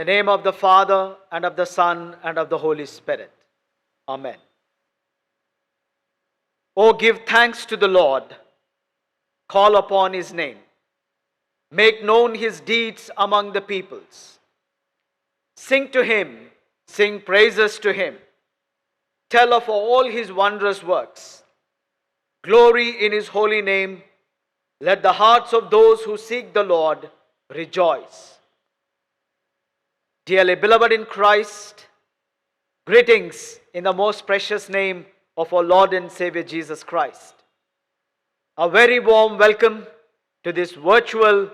the name of the Father, and of the Son, and of the Holy Spirit. Amen. Oh, give thanks to the Lord. Call upon his name. Make known his deeds among the peoples. Sing to him, sing praises to him. Tell of all his wondrous works. Glory in his holy name. Let the hearts of those who seek the Lord rejoice. Dearly beloved in Christ, greetings in the most precious name of our Lord and Savior Jesus Christ. A very warm welcome to this virtual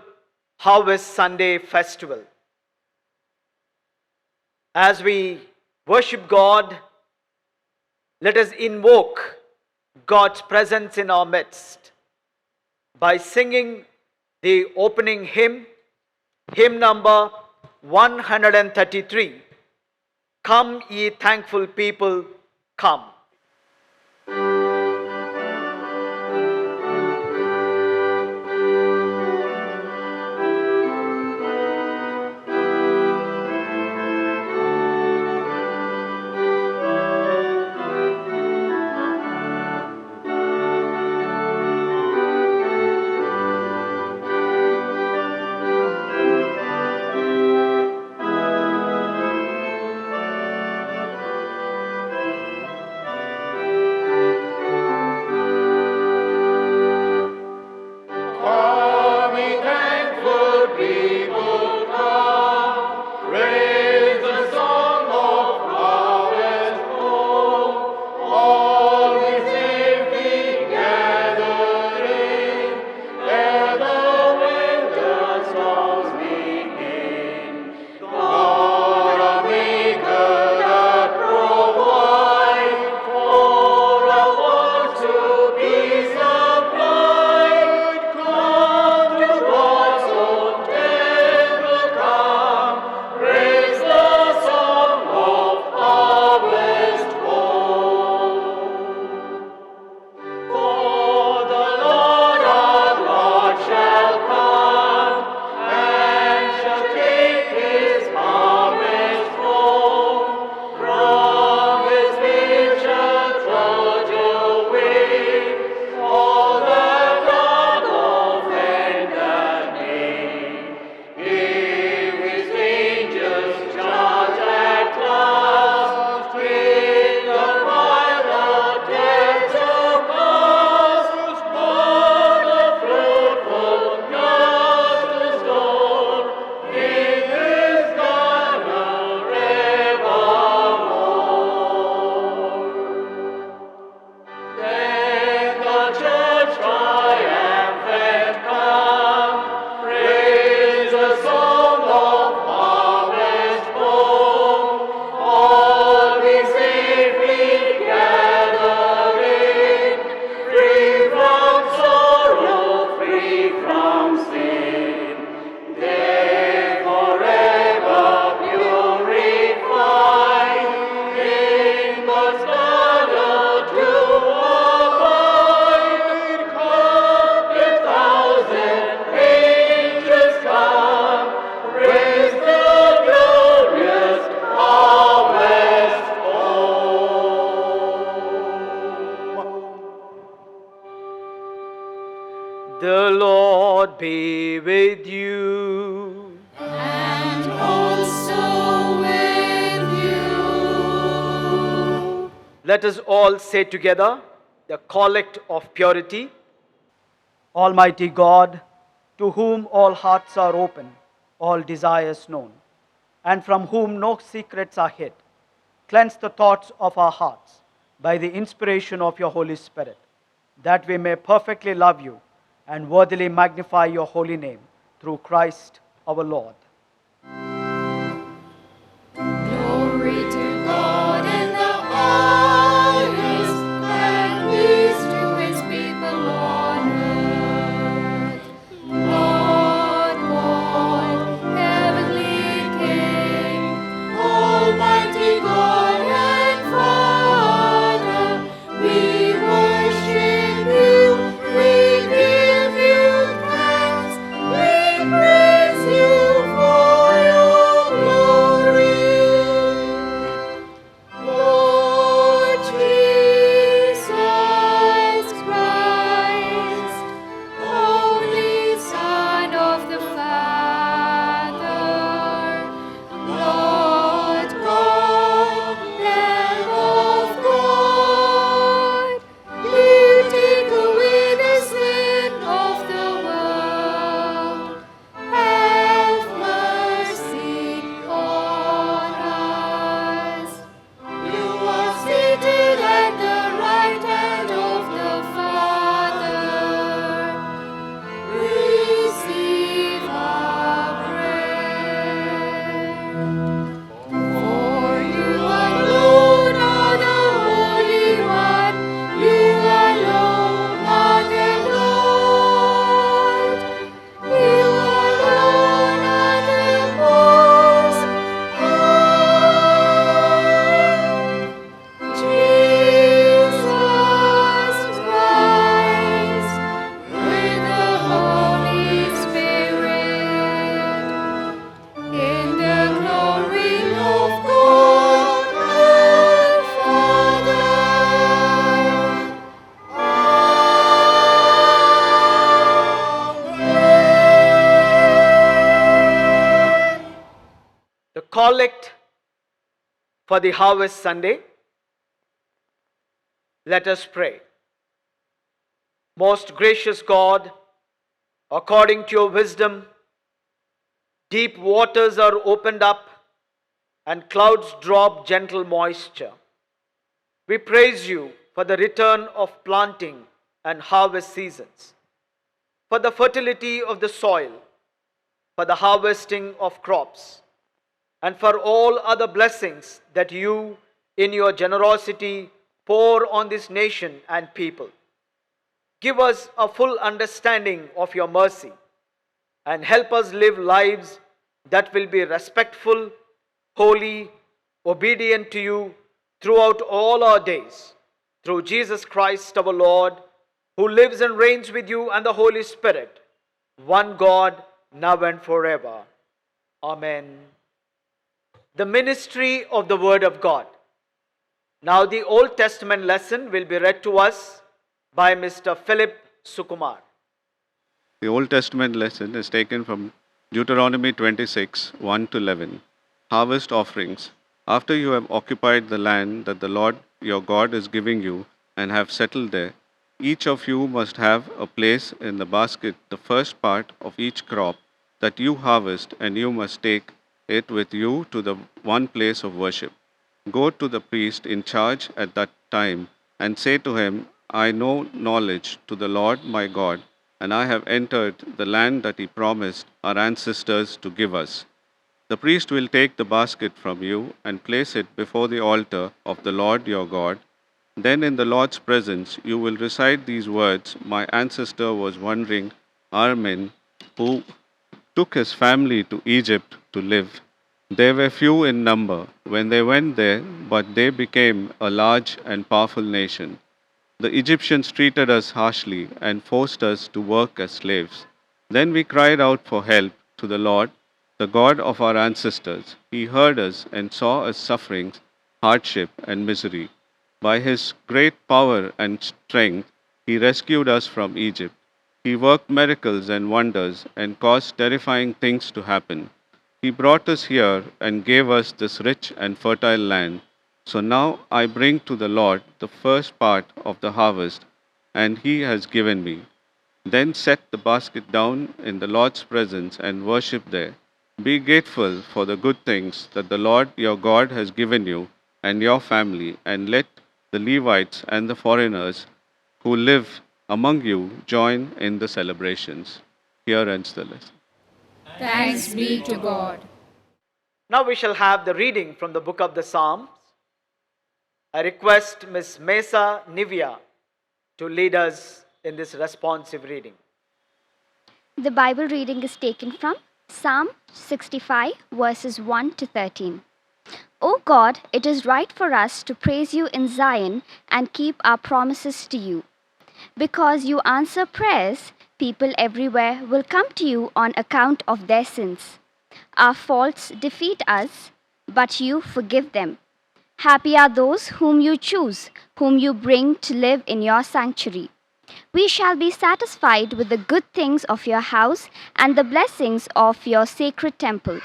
Harvest Sunday festival. As we worship God, let us invoke God's presence in our midst by singing the opening hymn, hymn number 133. Come ye thankful people, come. The Lord be with you. And also with you. Let us all say together the Collect of Purity. Almighty God, to whom all hearts are open, all desires known, and from whom no secrets are hid, cleanse the thoughts of our hearts by the inspiration of your Holy Spirit, that we may perfectly love you and worthily magnify your holy name through Christ our Lord. Glory to God in the highest, and peace to his people on earth. Lord God, heavenly King, almighty God and Father, we worship you, we give you thanks, we praise you for collect for the Harvest Sunday. Let us pray. Most gracious God, according to your wisdom, deep waters are opened up and clouds drop gentle moisture. We praise you for the return of planting and harvest seasons, for the fertility of the soil, for the harvesting of crops, and for all other blessings that you, in your generosity, pour on this nation and people. Give us a full understanding of your mercy and help us live lives that will be respectful, holy, obedient to you throughout all our days. Through Jesus Christ our Lord, who lives and reigns with you and the Holy Spirit, one God, now and forever. Amen. The ministry of the Word of God. Now the Old Testament lesson will be read to us by Mr. Philip Sukumar. The Old Testament lesson is taken from Deuteronomy 26, 1 to 11. Harvest offerings. After you have occupied the land that the Lord your God is giving you and have settled there, each of you must have a place in the basket, the first part of each crop that you harvest, and you must take it with you to the one place of worship. Go to the priest in charge at that time and say to him, I know knowledge to the Lord my God, and I have entered the land that he promised our ancestors to give us. The priest will take the basket from you and place it before the altar of the Lord your God. Then in the Lord's presence you will recite these words, My ancestor was wandering Armin, who took his family to Egypt to live. They were few in number when they went there, but they became a large and powerful nation. The Egyptians treated us harshly and forced us to work as slaves. Then we cried out for help to the Lord, the God of our ancestors. He heard us and saw our sufferings, hardship, and misery. By his great power and strength, he rescued us from Egypt. He worked miracles and wonders and caused terrifying things to happen. He brought us here and gave us this rich and fertile land. So now I bring to the Lord the first part of the harvest, and he has given me. Then set the basket down in the Lord's presence and worship there. Be grateful for the good things that the Lord your God has given you and your family, and let the Levites and the foreigners who live among you join in the celebrations. Here ends the lesson. Thanks be to God. Now we shall have the reading from the book of the Psalms. I request Ms. Mesa Nivia to lead us in this responsive reading. The Bible reading is taken from Psalm 65, verses 1 to 13. O God, it is right for us to praise you in Zion and keep our promises to you. Because you answer prayers, people everywhere will come to you on account of their sins. Our faults defeat us, but you forgive them. Happy are those whom you choose, whom you bring to live in your sanctuary. We shall be satisfied with the good things of your house and the blessings of your sacred temple.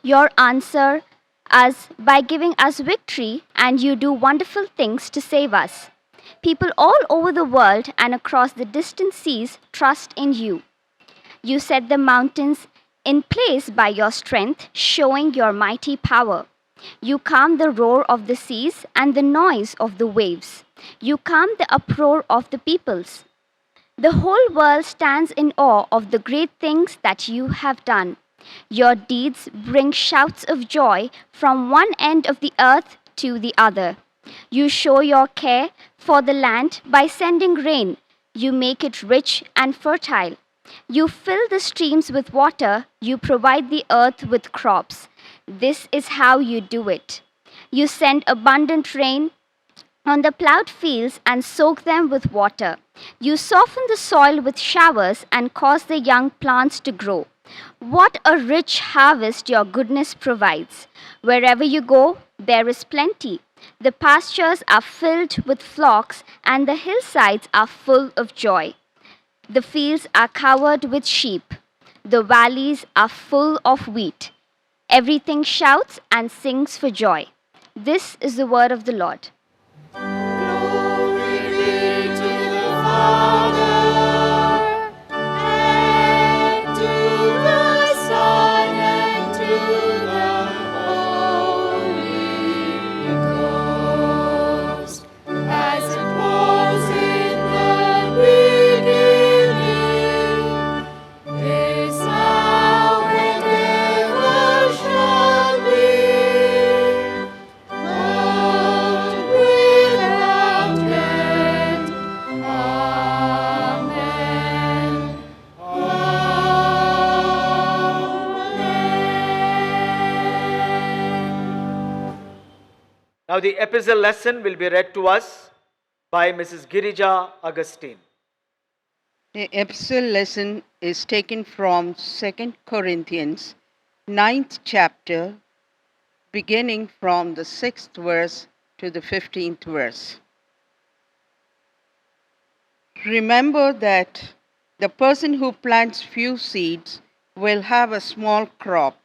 You answer us by giving us victory, and you do wonderful things to save us. People all over the world and across the distant seas trust in you. You set the mountains in place by your strength, showing your mighty power. You calm the roar of the seas and the noise of the waves. You calm the uproar of the peoples. The whole world stands in awe of the great things that you have done. Your deeds bring shouts of joy from one end of the earth to the other. You show your care for the land by sending rain. You make it rich and fertile. You fill the streams with water. You provide the earth with crops. This is how you do it. You send abundant rain on the plowed fields and soak them with water. You soften the soil with showers and cause the young plants to grow. What a rich harvest your goodness provides. Wherever you go, there is plenty. The pastures are filled with flocks, and the hillsides are full of joy. The fields are covered with sheep. The valleys are full of wheat. Everything shouts and sings for joy. This is the word of the Lord. Glory be to the Father, and to the Son, and to the Holy Ghost, as it was in the beginning, is now, and ever shall be, world without end. Amen. Amen. Now, the epistle lesson will be read to us by Mrs. Girija Augustine. The epistle lesson is taken from 2 Corinthians 9th chapter, beginning from the 6th verse to the 15th verse. Remember that the person who plants few seeds will have a small crop.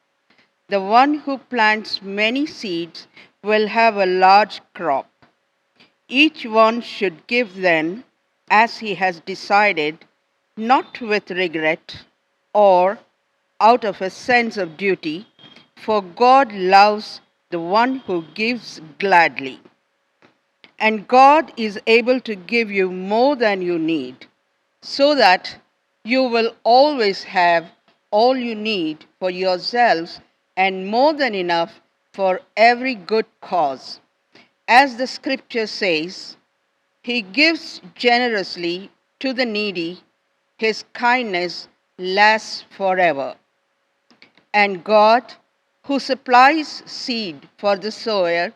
The one who plants many seeds will have a large crop. Each one should give then as he has decided, not with regret or out of a sense of duty, for God loves the one who gives gladly. And God is able to give you more than you need, so that you will always have all you need for yourselves and more than enough for every good cause. As the scripture says, He gives generously to the needy, His kindness lasts forever. And God, who supplies seed for the sower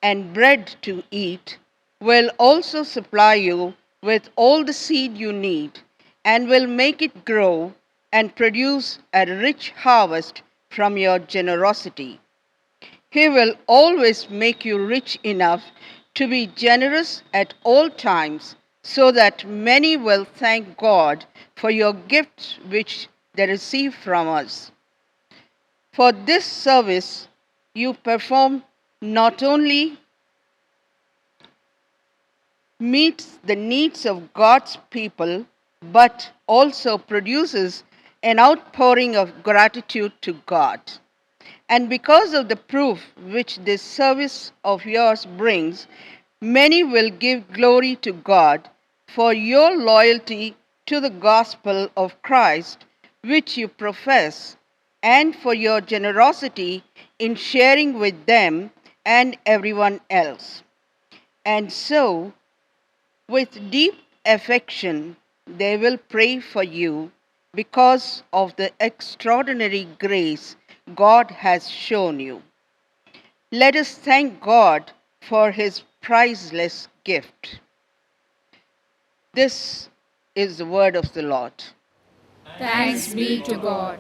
and bread to eat, will also supply you with all the seed you need, and will make it grow and produce a rich harvest from your generosity. He will always make you rich enough to be generous at all times, so that many will thank God for your gifts which they receive from us. For this service you perform not only meets the needs of God's people, but also produces an outpouring of gratitude to God. And because of the proof which this service of yours brings, many will give glory to God for your loyalty to the gospel of Christ, which you profess, and for your generosity in sharing with them and everyone else. And so, with deep affection, they will pray for you because of the extraordinary grace God has shown you. Let us thank God for His priceless gift. This is the word of the Lord. Thanks be to God.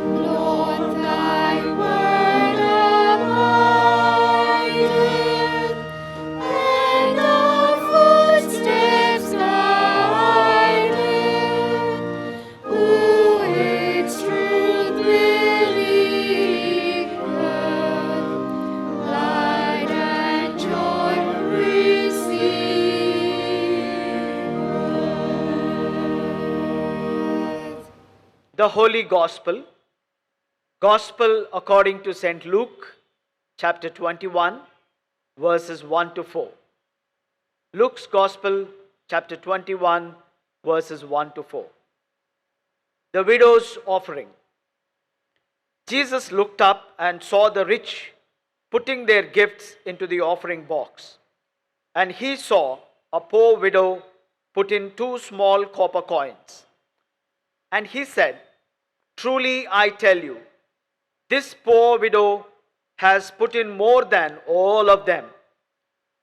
Lord, thy word abideth, and our footsteps guideth. Who its truth believeth, light and joy receiveth. The Holy Gospel, Gospel according to St. Luke, chapter 21, verses 1 to 4. Luke's Gospel, chapter 21, verses 1 to 4. The widow's offering. Jesus looked up and saw the rich putting their gifts into the offering box. And he saw a poor widow put in 2 small copper coins. And he said, "Truly I tell you, this poor widow has put in more than all of them,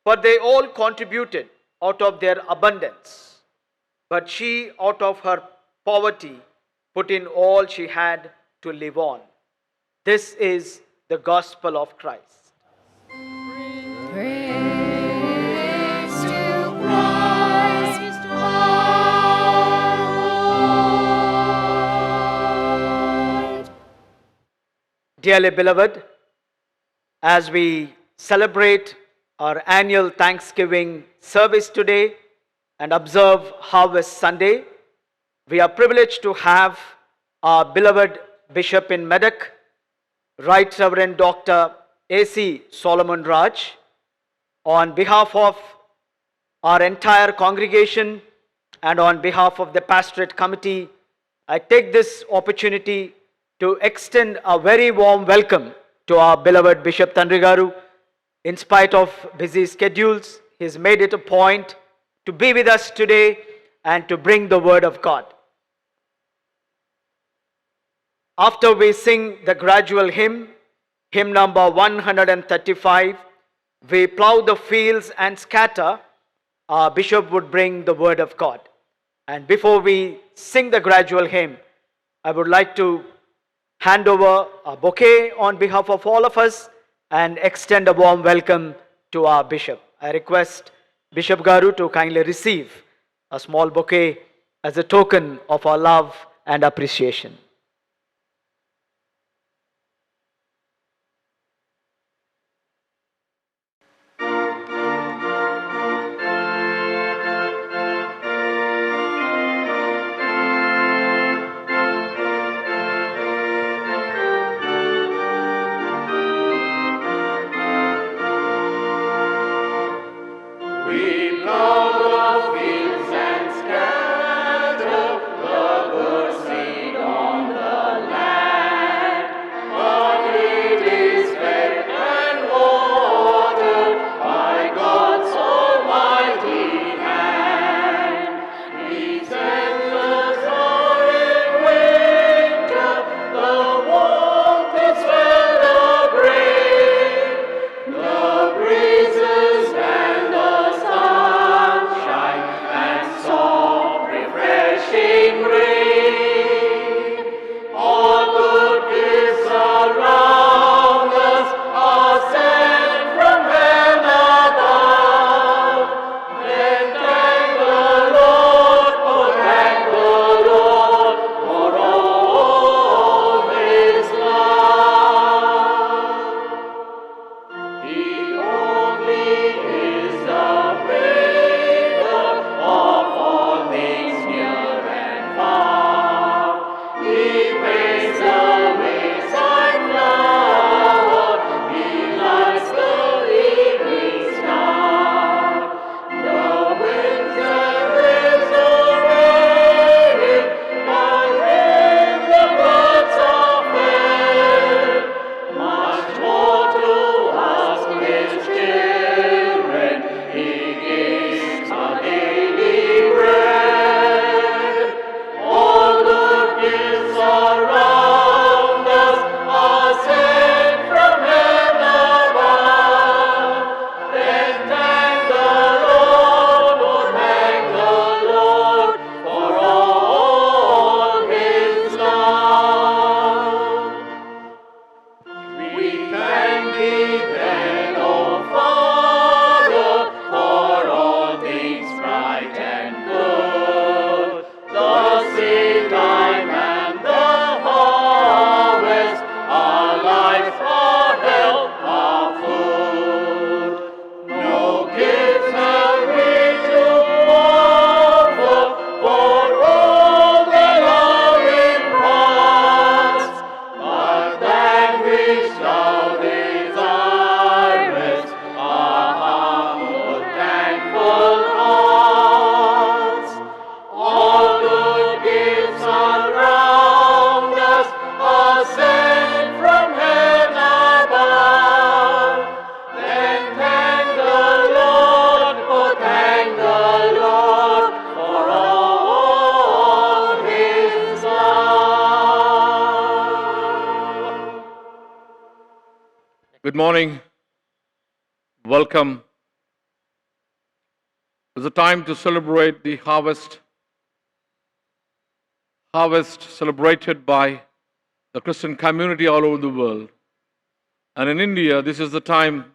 for they all contributed out of their abundance, but she, out of her poverty, put in all she had to live on. This is the gospel of Christ. Praise to Christ our Lord. Dearly beloved, as we celebrate our annual Thanksgiving service today and observe Harvest Sunday, we are privileged to have our beloved Bishop in Medak, Right Reverend Dr. A.C. Solomon Raj, on behalf of our entire congregation and on behalf of the pastorate committee, I take this opportunity to extend a very warm welcome to our beloved Bishop Tandrigaru. In spite of busy schedules, he has made it a point to be with us today and to bring the word of God. After we sing the gradual hymn, hymn number 135, we plow the fields and scatter, our bishop would bring the word of God. And before we sing the gradual hymn, I would like to hand over a bouquet on behalf of all of us and extend a warm welcome to our bishop. I request Bishop Garu to kindly receive a small bouquet as a token of our love and appreciation. Good morning. Welcome It's a time to celebrate the harvest celebrated by the Christian community all over the world. And in India, this is the time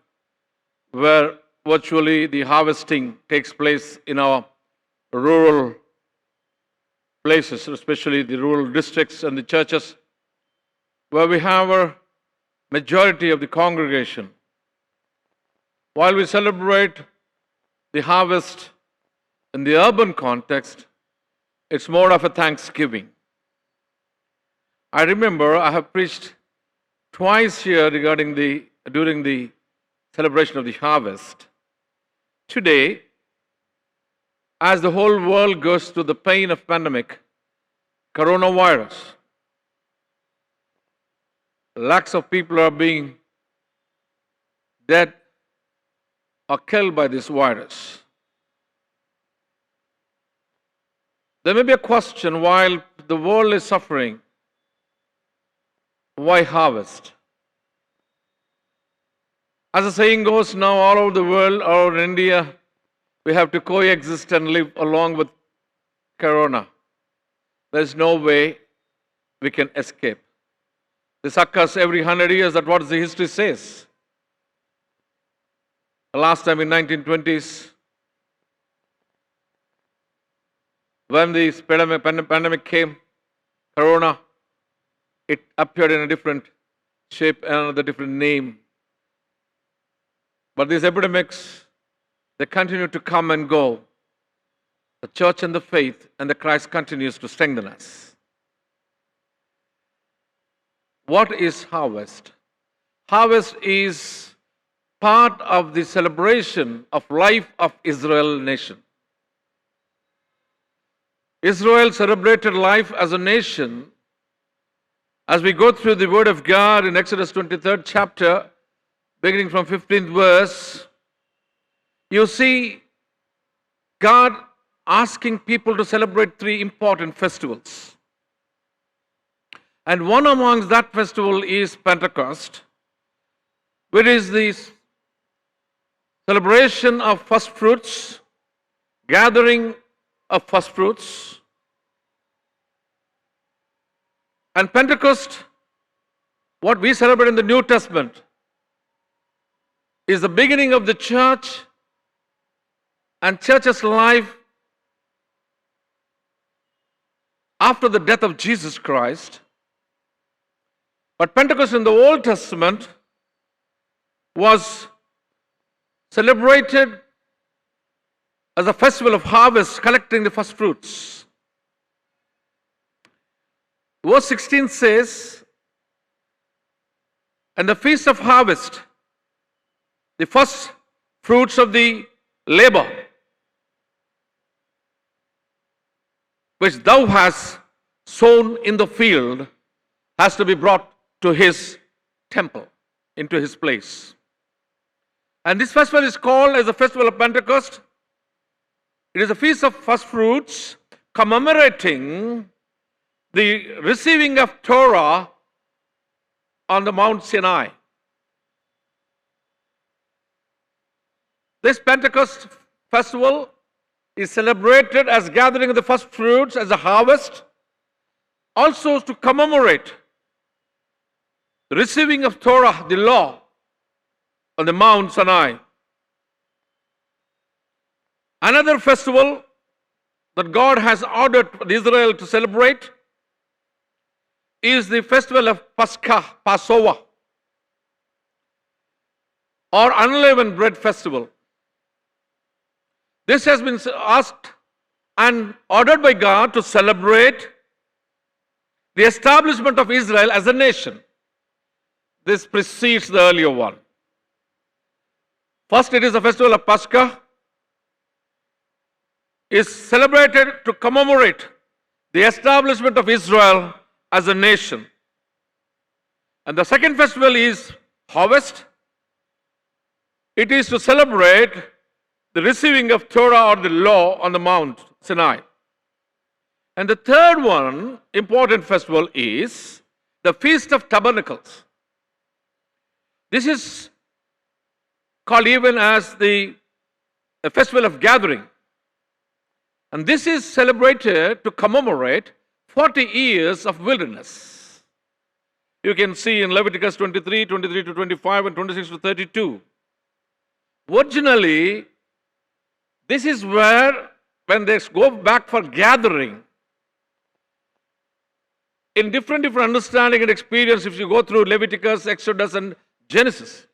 where virtually the harvesting takes place in our rural places, especially the rural districts and the churches, where we have a majority of the congregation. While we celebrate the harvest in the urban context, it's more of a thanksgiving. I remember I have preached twice here during the celebration of the harvest. Today, as the whole world goes through the pain of pandemic, coronavirus, lakhs of people are being dead or killed by this virus. There may be a question, while the world is suffering, why harvest? As the saying goes now, all over the world, all over India, we have to coexist and live along with corona. There's no way we can escape. This occurs every 100 years. That's what the history says. The last time in 1920s, when the pandemic came, corona, it appeared in a different shape and a different name. But these epidemics, they continue to come and go. The church and the faith and the Christ continues to strengthen us. What is harvest? Harvest is part of the celebration of life of Israel nation. Israel celebrated life as a nation. As we go through the Word of God in Exodus 23rd chapter, beginning from 15th verse, you see God asking people to celebrate three important festivals. And one amongst that festival is Pentecost, which is the celebration of first fruits, gathering of first fruits. And Pentecost, what we celebrate in the New Testament, is the beginning of the church and church's life after the death of Jesus Christ. But Pentecost in the Old Testament was celebrated as a festival of harvest, collecting the first fruits. Verse 16 says, "And the feast of harvest, the first fruits of the labor, which thou hast sown in the field, has to be brought to his temple, into his place." And this festival is called as the festival of Pentecost. It is a feast of first fruits, commemorating the receiving of Torah on the Mount Sinai. This Pentecost festival is celebrated as gathering of the first fruits, as a harvest, also to commemorate the receiving of Torah, the law, on the Mount Sinai. Another festival that God has ordered Israel to celebrate is the festival of Passover, or unleavened bread festival. This has been asked and ordered by God to celebrate the establishment of Israel as a nation. This precedes the earlier one. First, it is the festival of Pascha, is celebrated to commemorate the establishment of Israel as a nation. And the second festival is harvest. It is to celebrate the receiving of Torah or the law on the Mount Sinai. And the third one, important festival, is the Feast of Tabernacles. This is called even as the festival of gathering. And this is celebrated to commemorate 40 years of wilderness. You can see in Leviticus 23, 23 to 25, and 26 to 32. Originally, this is where, when they go back for gathering, in different understanding and experience, if you go through Leviticus, Exodus, and Genesis,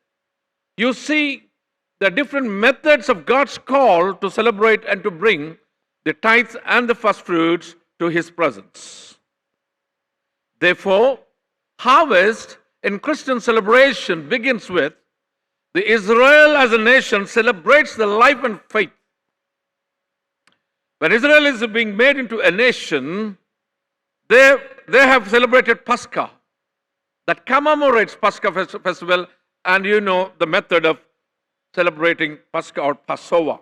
you see the different methods of God's call to celebrate and to bring the tithes and the first fruits to His presence. Therefore, harvest in Christian celebration begins with the Israel as a nation celebrates the life and faith. When Israel is being made into a nation, they have celebrated Pascha that commemorates Pascha festival, and you know the method of celebrating Pascha or Passover.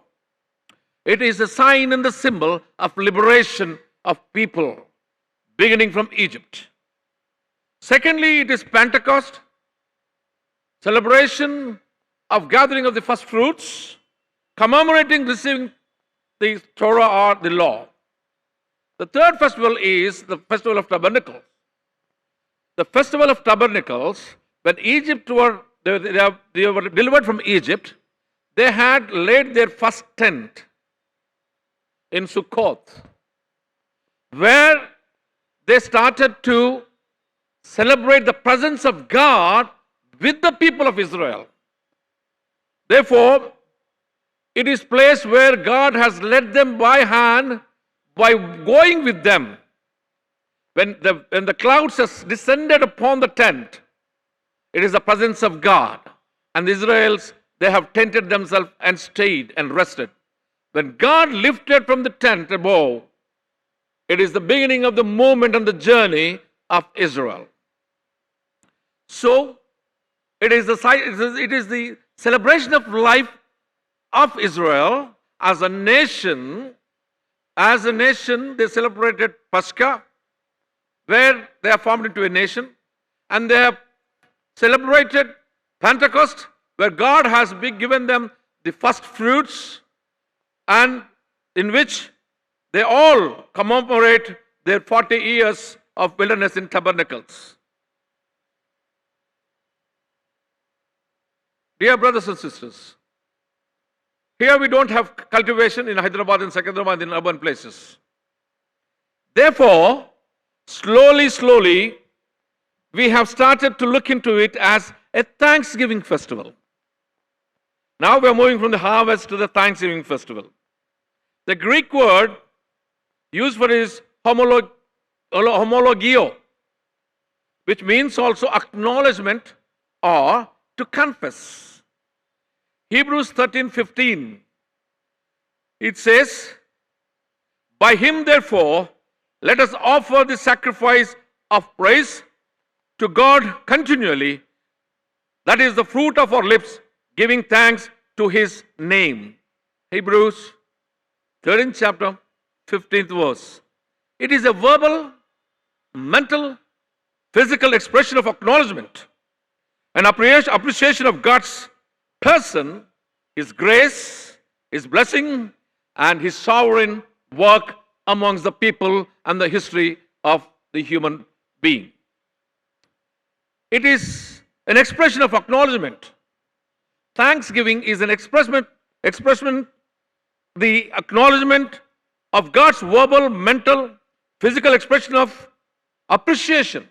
It is a sign and the symbol of liberation of people beginning from Egypt. Secondly, it is Pentecost, celebration of gathering of the first fruits, commemorating receiving the Torah or the law. The third festival is the Festival of Tabernacles. The Festival of Tabernacles, when they were delivered from Egypt, they had laid their first tent in Sukkoth, where they started to celebrate the presence of God with the people of Israel. Therefore, it is place where God has led them by hand by going with them. When the clouds has descended upon the tent, it is the presence of God. And the Israelites, they have tented themselves and stayed and rested. When God lifted from the tent above, it is the beginning of the movement and the journey of Israel. So, it is the celebration of life of Israel as a nation. As a nation, they celebrated Pascha, where they are formed into a nation, and they have celebrated Pentecost, where God has given them the first fruits, and in which they all commemorate their 40 years of wilderness in tabernacles. Dear brothers and sisters, here we don't have cultivation in Hyderabad and Secunderabad in urban places. Therefore, slowly, we have started to look into it as a Thanksgiving festival. Now we are moving from the harvest to the Thanksgiving festival. The Greek word used for it is homologio, which means also acknowledgement or to confess. Hebrews 13:15, it says, "By him therefore let us offer the sacrifice of praise to God continually, that is the fruit of our lips, giving thanks to his name." Hebrews 13th chapter, 15th verse. It is a verbal, mental, physical expression of acknowledgement and appreciation of God's person, his grace, his blessing, and his sovereign work amongst the people and the history of the human being. It is an expression of acknowledgement. Thanksgiving is an expression, the acknowledgement of God's verbal, mental, physical expression of appreciation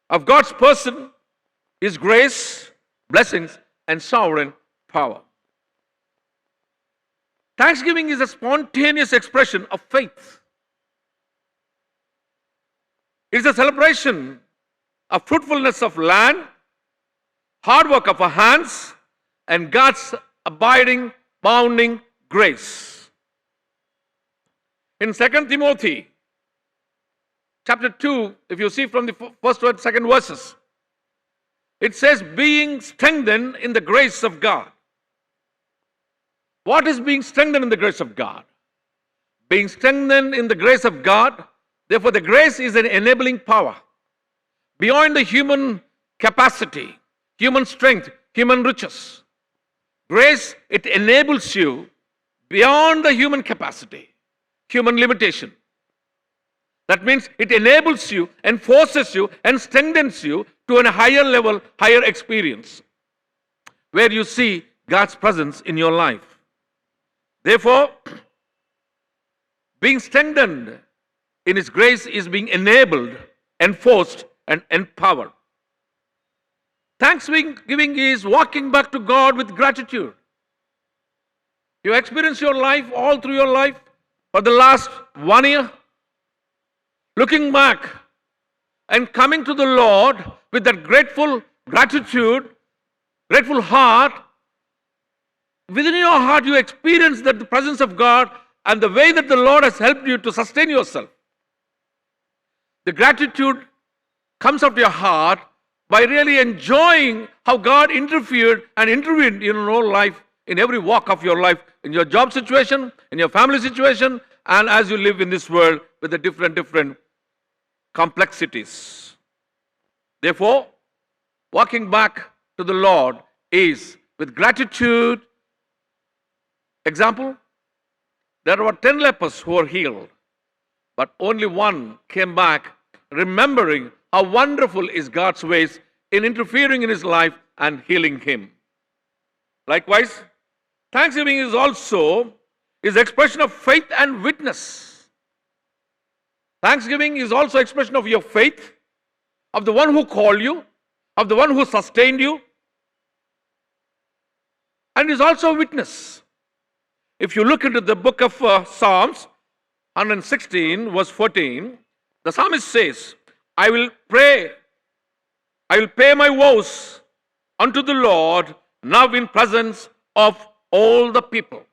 of God's person, his grace, blessings, and sovereign power. Thanksgiving is a spontaneous expression of faith. It is a celebration of fruitfulness of land, hard work of our hands, and God's abiding, bounding grace. In 2 Timothy chapter 2, if you see from the first and second verses, it says, being strengthened in the grace of God. What is being strengthened in the grace of God? Being strengthened in the grace of God, therefore the grace is an enabling power. Beyond the human capacity, human strength, human riches. Grace, it enables you beyond the human capacity, human limitation. That means it enables you, enforces you, and strengthens you to a higher level, higher experience, where you see God's presence in your life. Therefore, being strengthened in His grace is being enabled, enforced, and empowered. Thanksgiving is walking back to God with gratitude. You experience your life all through your life for the last 1 year, looking back and coming to the Lord with that grateful gratitude, grateful heart. Within your heart, you experience that the presence of God and the way that the Lord has helped you to sustain yourself. The gratitude comes out of your heart by really enjoying how God interfered and intervened in your own life, in every walk of your life, in your job situation, in your family situation, and as you live in this world with the different complexities. Therefore, walking back to the Lord is with gratitude. Example, there were 10 lepers who were healed, but only one came back, remembering how wonderful is God's ways in interfering in his life and healing him. Likewise, thanksgiving is also expression of faith and witness. Thanksgiving is also expression of your faith, of the one who called you, of the one who sustained you, and is also a witness. If you look into the book of Psalms 116 verse 14, the psalmist says, I will pay my vows unto the Lord now in presence of all the people.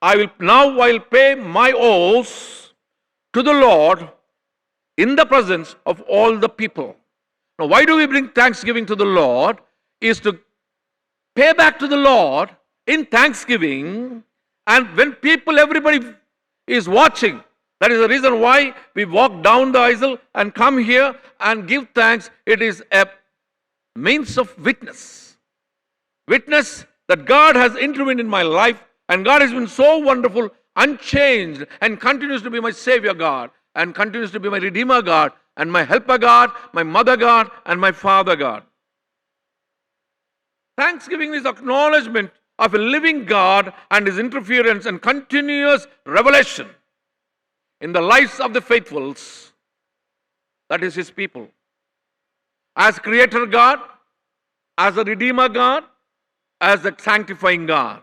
I will pay my oaths to the Lord in the presence of all the people. Now, why do we bring thanksgiving to the Lord? Is to pay back to the Lord in thanksgiving, and when everybody is watching, that is the reason why we walk down the aisle and come here and give thanks. It is a means of witness. Witness that God has intervened in my life, and God has been so wonderful, unchanged, and continues to be my Savior God, and continues to be my Redeemer God, and my Helper God, my Mother God, and my Father God. Thanksgiving is acknowledgement of a living God and his interference and continuous revelation in the lives of the faithfuls, that is his people. As Creator God, as a Redeemer God, as a sanctifying God.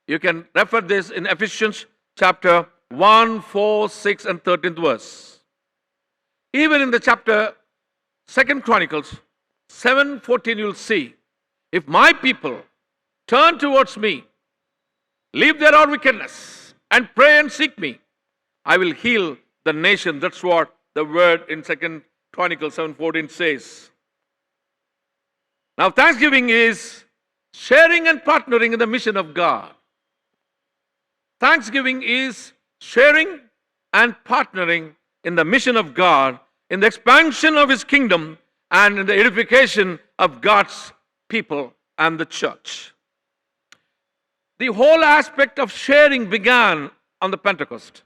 You can refer this in Ephesians chapter 1, 4, 6, and 13th verse. Even in the chapter 2 Chronicles 7:14, you'll see, if my people turn towards me, leave their own wickedness, and pray and seek me, I will heal the nation. That's what the word in 2 Chronicles 7:14 says. Now, thanksgiving is sharing and partnering in the mission of God. Thanksgiving is sharing and partnering in the mission of God, in the expansion of his kingdom, and in the edification of God's people and the church. The whole aspect of sharing began on the Pentecost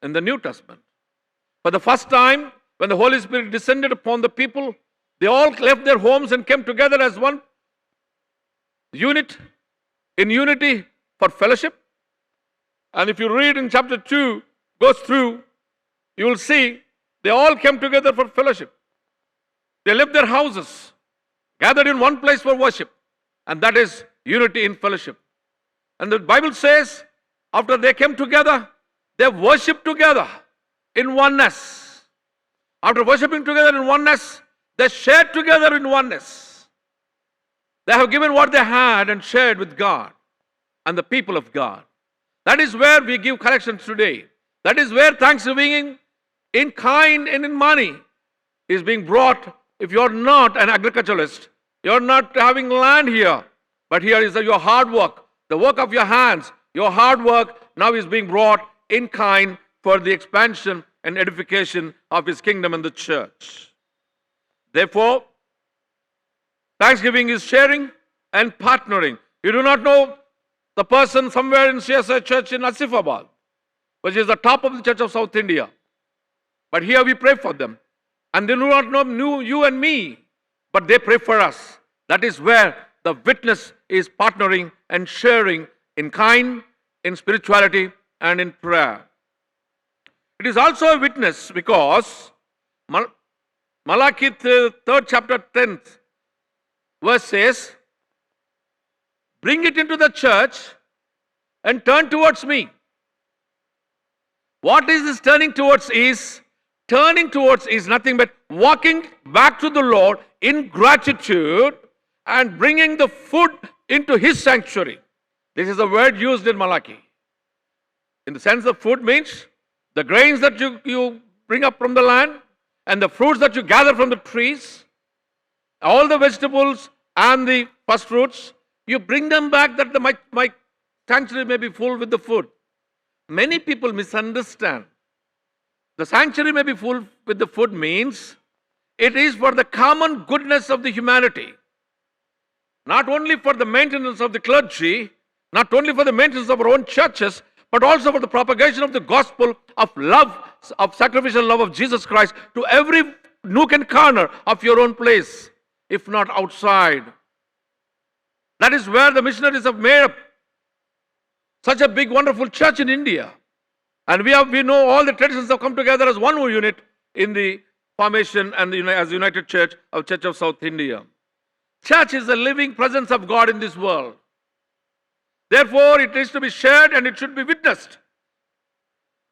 in the New Testament. For the first time, when the Holy Spirit descended upon the people, they all left their homes and came together as one unit, in unity for fellowship. And if you read in chapter 2, goes through, you will see they all came together for fellowship. They left their houses, gathered in one place for worship, and that is unity in fellowship. And the Bible says, after they came together, they worshiped together in oneness. After worshiping together in oneness, they shared together in oneness. They have given what they had and shared with God and the people of God. That is where we give collections today. That is where thanksgiving in kind and in money is being brought. If you're not an agriculturalist, you're not having land here, but here is your hard work, the work of your hands, your hard work now is being brought in kind for the expansion and edification of his kingdom and the church. Therefore, thanksgiving is sharing and partnering. You do not know the person somewhere in CSI Church in Asifabad, which is the top of the Church of South India. But here we pray for them. And they do not know you and me, but they pray for us. That is where the witness is partnering and sharing in kind, in spirituality, and in prayer. It is also a witness because Malachi 3rd chapter 10th verse says, bring it into the church and turn towards me. What is this turning towards is? Turning towards is nothing but walking back to the Lord in gratitude and bringing the food into His sanctuary. This is a word used in Malachi. In the sense of food means the grains that you bring up from the land and the fruits that you gather from the trees, all the vegetables and the first fruits, you bring them back that my sanctuary may be full with the food. Many people misunderstand. The sanctuary may be full with the food means it is for the common goodness of the humanity. Not only for the maintenance of the clergy, not only for the maintenance of our own churches, but also for the propagation of the gospel of love, of sacrificial love of Jesus Christ to every nook and corner of your own place, if not outside. That is where the missionaries have made up such a big, wonderful church in India. And we know all the traditions have come together as one unit in the formation and as United Church of Church of South India. Church is the living presence of God in this world. Therefore, it is to be shared and it should be witnessed.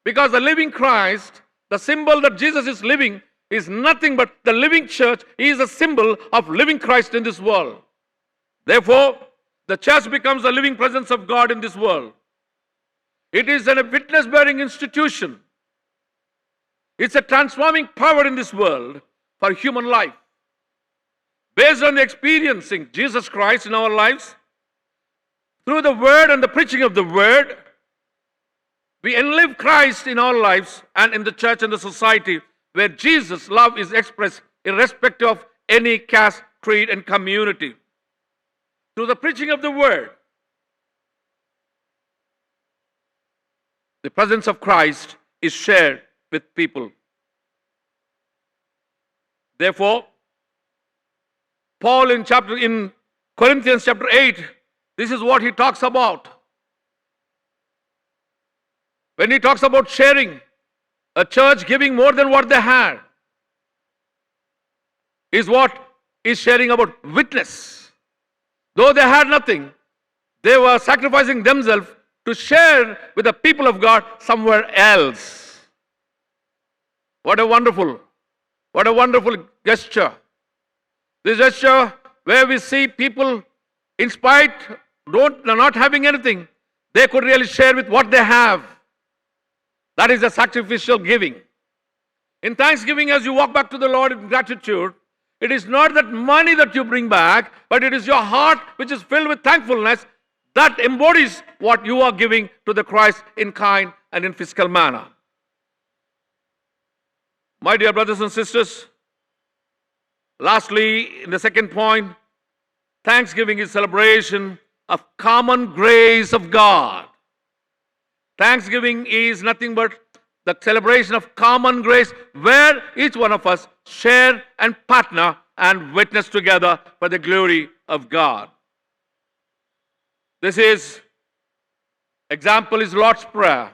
Because the living Christ, the symbol that Jesus is living, is nothing but the living church. He is a symbol of living Christ in this world. Therefore, the church becomes the living presence of God in this world. It is a witness-bearing institution. It's a transforming power in this world for human life. Based on experiencing Jesus Christ in our lives, through the word and the preaching of the word, we enlive Christ in our lives and in the church and the society where Jesus' love is expressed irrespective of any caste, creed, and community. Through the preaching of the word, the presence of Christ is shared with people. Therefore, Paul in Corinthians chapter 8, this is what he talks about. When he talks about sharing, a church giving more than what they had, is what is sharing about witness. Though they had nothing, they were sacrificing themselves to share with the people of God somewhere else. What a wonderful gesture. This gesture where we see people, in spite not having anything, they could really share with what they have. That is a sacrificial giving. In thanksgiving, as you walk back to the Lord in gratitude, it is not that money that you bring back, but it is your heart which is filled with thankfulness that embodies what you are giving to the Christ in kind and in physical manner. My dear brothers and sisters, lastly, in the second point, thanksgiving is celebration of common grace of God. Thanksgiving is nothing but the celebration of common grace where each one of us share and partner and witness together for the glory of God. Example is Lord's Prayer.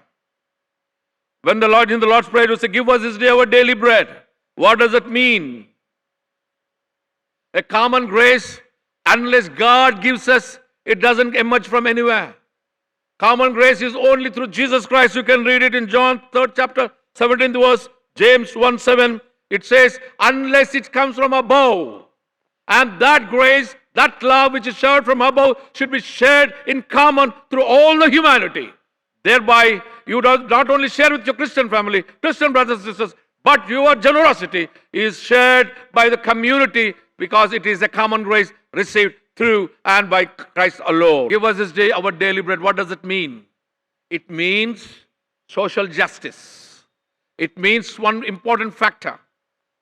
When the Lord in the Lord's Prayer will say, give us this day our daily bread. What does it mean? A common grace, unless God gives us, it doesn't emerge from anywhere. Common grace is only through Jesus Christ. You can read it in John 3rd chapter, 17th verse, James 1:7. It says, unless it comes from above. And that grace, that love which is shared from above should be shared in common through all the humanity. Thereby, you not only share with your Christian family, Christian brothers and sisters, but your generosity is shared by the community because it is a common grace received through and by Christ alone. Give us this day our daily bread. What does it mean? It means social justice. It means one important factor.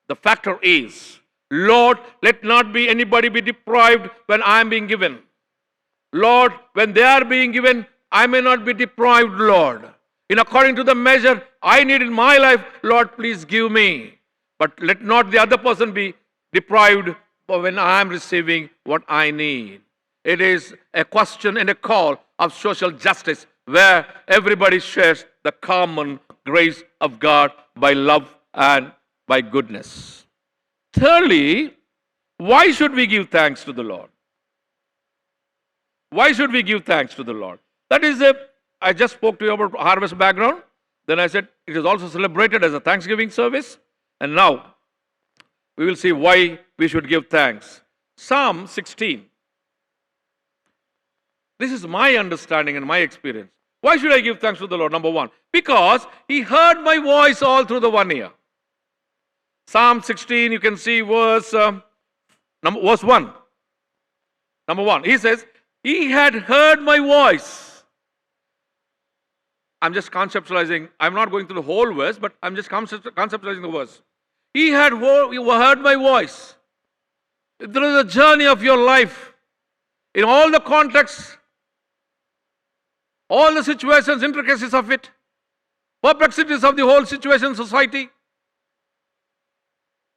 The factor is, Lord, let not be anybody be deprived when I am being given. Lord, when they are being given, I may not be deprived, Lord. In according to the measure I need in my life, Lord, please give me. But let not the other person be deprived when I am receiving what I need. It is a question and a call of social justice where everybody shares the common grace of God by love and by goodness. Thirdly, why should we give thanks to the Lord? Why should we give thanks to the Lord? That is I just spoke to you about harvest background. Then I said it is also celebrated as a Thanksgiving service. And now we will see why we should give thanks. Psalm 16. This is my understanding and my experience. Why should I give thanks to the Lord? Number one, because He heard my voice all through the 1 year. Psalm 16, you can see verse 1. Number one, He says, He had heard my voice. I'm just conceptualizing. I'm not going through the whole verse, but I'm just conceptualizing the verse. He had heard my voice. There is a journey of your life. In all the contexts, all the situations, intricacies of it, perplexities of the whole situation, society,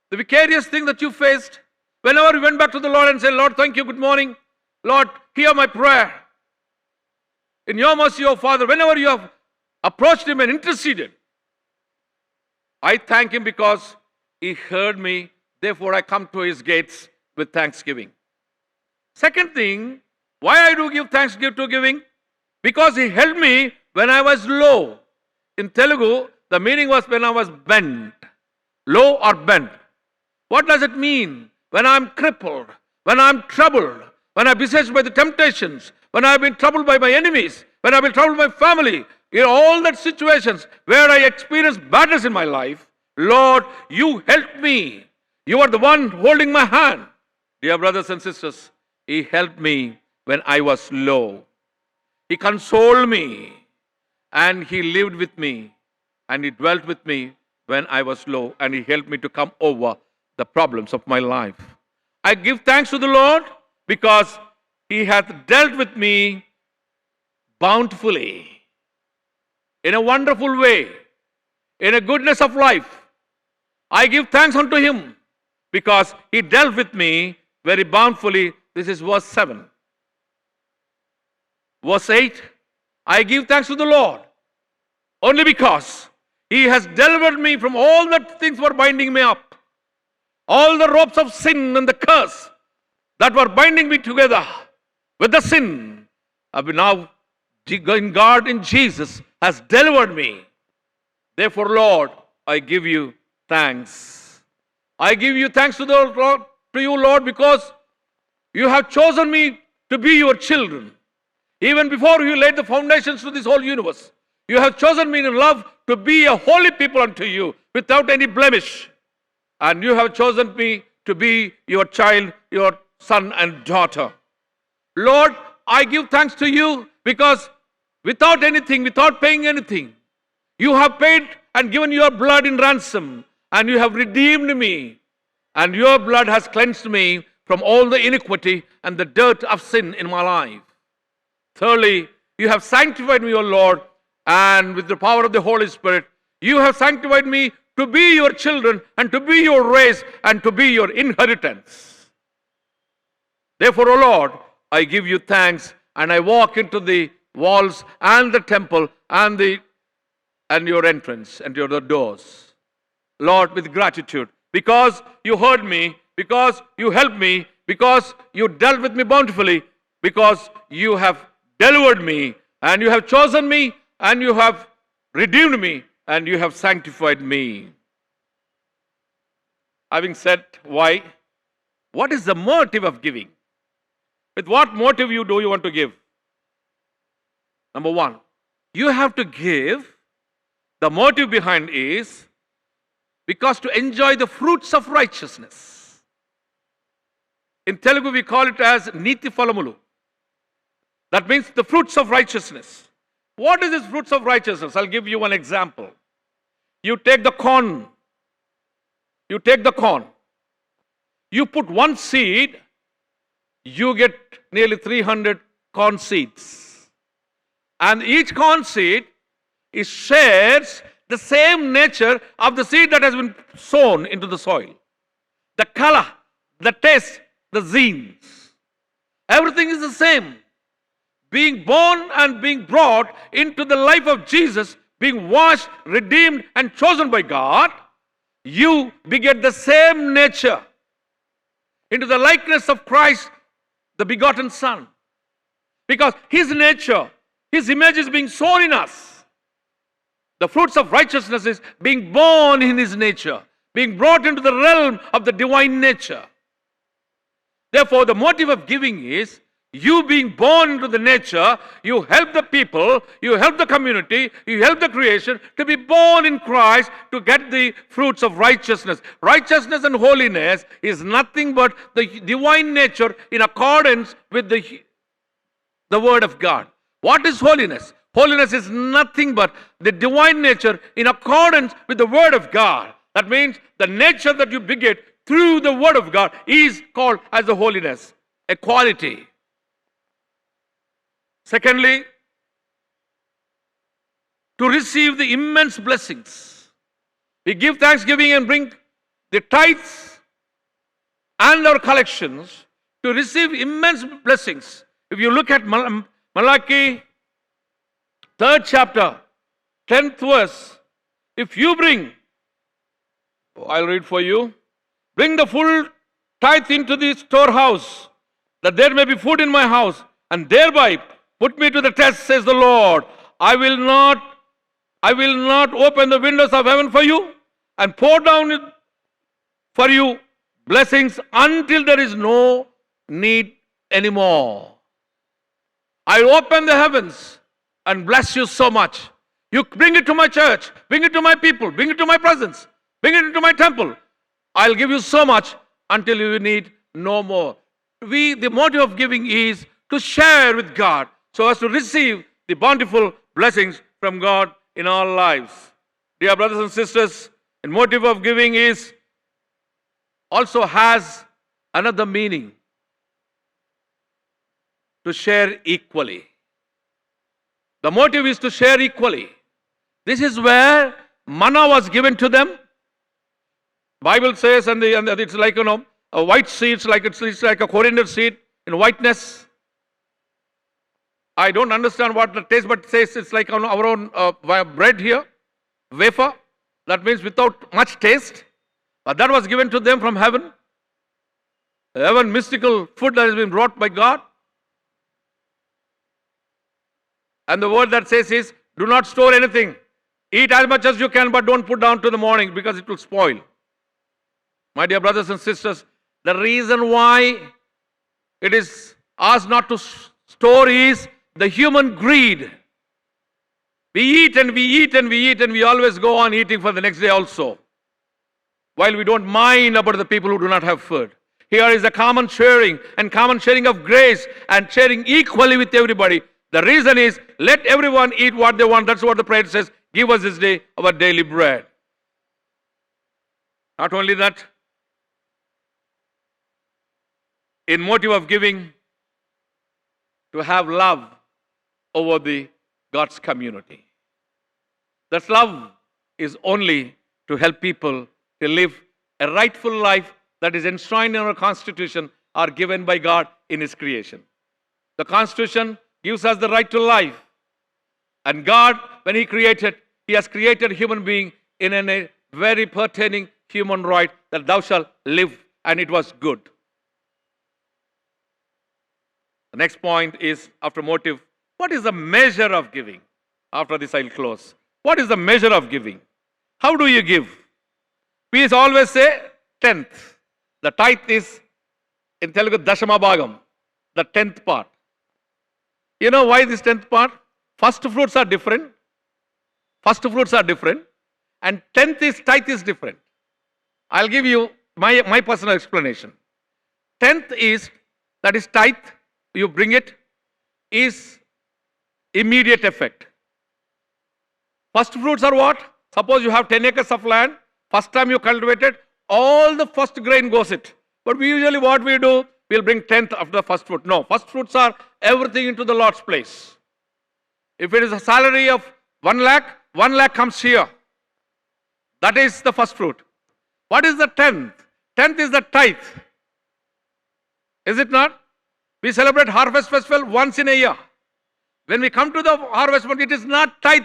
the vicarious thing that you faced, whenever you went back to the Lord and said, Lord, thank you, good morning. Lord, hear my prayer. In your mercy, O Father, whenever you have approached Him and interceded, I thank Him because He heard me. Therefore, I come to His gates with thanksgiving. Second thing, why I do give thanks to giving? Because He helped me when I was low. In Telugu, the meaning was when I was bent. Low or bent. What does it mean? When I'm crippled, when I'm troubled, when I'm beset by the temptations, when I've been troubled by my enemies, when I've been troubled by my family, in all that situations where I experienced badness in my life, Lord, you helped me. You are the one holding my hand. Dear brothers and sisters, He helped me when I was low. He consoled me and He lived with me and He dwelt with me when I was low and He helped me to come over the problems of my life. I give thanks to the Lord because He hath dealt with me bountifully, in a wonderful way, in a goodness of life. I give thanks unto Him because He dealt with me very bountifully. This is verse 7. Verse 8, I give thanks to the Lord only because He has delivered me from all the things were binding me up, all the ropes of sin and the curse that were binding me together with the sin. Now, God in Jesus has delivered me. Therefore, Lord, I give you thanks. I give you thanks to you, Lord, because you have chosen me to be your children. Even before you laid the foundations to this whole universe, you have chosen me in love to be a holy people unto you without any blemish. And you have chosen me to be your child, your son and daughter. Lord, I give thanks to you because without anything, without paying anything, you have paid and given your blood in ransom, and you have redeemed me, and your blood has cleansed me from all the iniquity and the dirt of sin in my life. Thirdly, you have sanctified me, O Lord, and with the power of the Holy Spirit, you have sanctified me to be your children and to be your race and to be your inheritance. Therefore, O Lord, I give you thanks and I walk into the walls and the temple and your entrance and your doors, Lord, with gratitude, because you heard me, because you helped me, because you dealt with me bountifully, because you have delivered me, and you have chosen me, and you have redeemed me, and you have sanctified me. Having said why, what is the motive of giving? With what motive do you want to give? Number one, you have to give. The motive behind is because to enjoy the fruits of righteousness. In Telugu, we call it as Niti Falamulu. That means the fruits of righteousness. What is this fruits of righteousness? I'll give you one example. You take the corn. You put one seed, you get nearly 300 corn seeds. And each corn seed shares the same nature of the seed that has been sown into the soil. The color, the taste, the genes. Everything is the same. Being born and being brought into the life of Jesus, being washed, redeemed, and chosen by God, you beget the same nature into the likeness of Christ, the begotten Son. Because His nature, His image is being sown in us. The fruits of righteousness is being born in His nature, being brought into the realm of the divine nature. Therefore, the motive of giving is you being born into the nature, you help the people, you help the community, you help the creation to be born in Christ to get the fruits of righteousness. Righteousness and holiness is nothing but the divine nature in accordance with the Word of God. What is holiness? Holiness is nothing but the divine nature in accordance with the Word of God. That means the nature that you beget through the Word of God is called as a holiness, a quality. Secondly, to receive the immense blessings. We give thanksgiving and bring the tithes and our collections to receive immense blessings. If you look at Malachi, 3rd chapter, 10th verse, if you bring, I'll read for you, bring the full tithe into the storehouse, that there may be food in my house, and thereby put me to the test, says the Lord. I will not open the windows of heaven for you and pour down for you blessings until there is no need anymore. I will open the heavens and bless you so much. You bring it to my church, bring it to my people, bring it to my presence, bring it into my temple. I'll give you so much until you need no more. The motive of giving is to share with God, so as to receive the bountiful blessings from God in our lives. Dear brothers and sisters, the motive of giving also has another meaning: to share equally. The motive is to share equally. This is where manna was given to them. Bible says, and it's like a white seed, it's like a coriander seed in whiteness. I don't understand what the taste, but it says it's like on our own bread here, wafer. That means without much taste. But that was given to them from heaven. Heaven, mystical food that has been brought by God. And the word that says is, do not store anything. Eat as much as you can, but don't put down to the morning because it will spoil. My dear brothers and sisters, the reason why it is asked not to store is the human greed. We eat and we eat and we eat and we always go on eating for the next day also, while we don't mind about the people who do not have food. Here is a common sharing of grace and sharing equally with everybody. The reason is, let everyone eat what they want. That's what the prayer says. Give us this day our daily bread. Not only that, in motive of giving, to have love over the God's community. That love is only to help people to live a rightful life that is enshrined in our Constitution or given by God in His creation. The Constitution gives us the right to life. And God, when He has created human being in a very pertaining human right that thou shalt live, and it was good. The next point is, after motive, what is the measure of giving? After this, I'll close. What is the measure of giving? How do you give? We always say tenth. The tithe is, in Telugu, Dashama Bhagam, the 10th part. You know why this 10th part? First fruits are different. And tithe is different. I'll give you my personal explanation. 10th is, that is tithe, you bring it, is immediate effect. First fruits are what? Suppose you have 10 acres of land, first time you cultivated, all the first grain goes it. But we usually what we do, we'll bring tenth of the first fruit. No, first fruits are everything into the Lord's place. If it is a salary of 1 lakh, 1 lakh comes here. That is the first fruit. What is the tenth? Tenth is the tithe. Is it not? We celebrate Harvest Festival once in a year. When we come to the Harvest Festival, it is not tithe.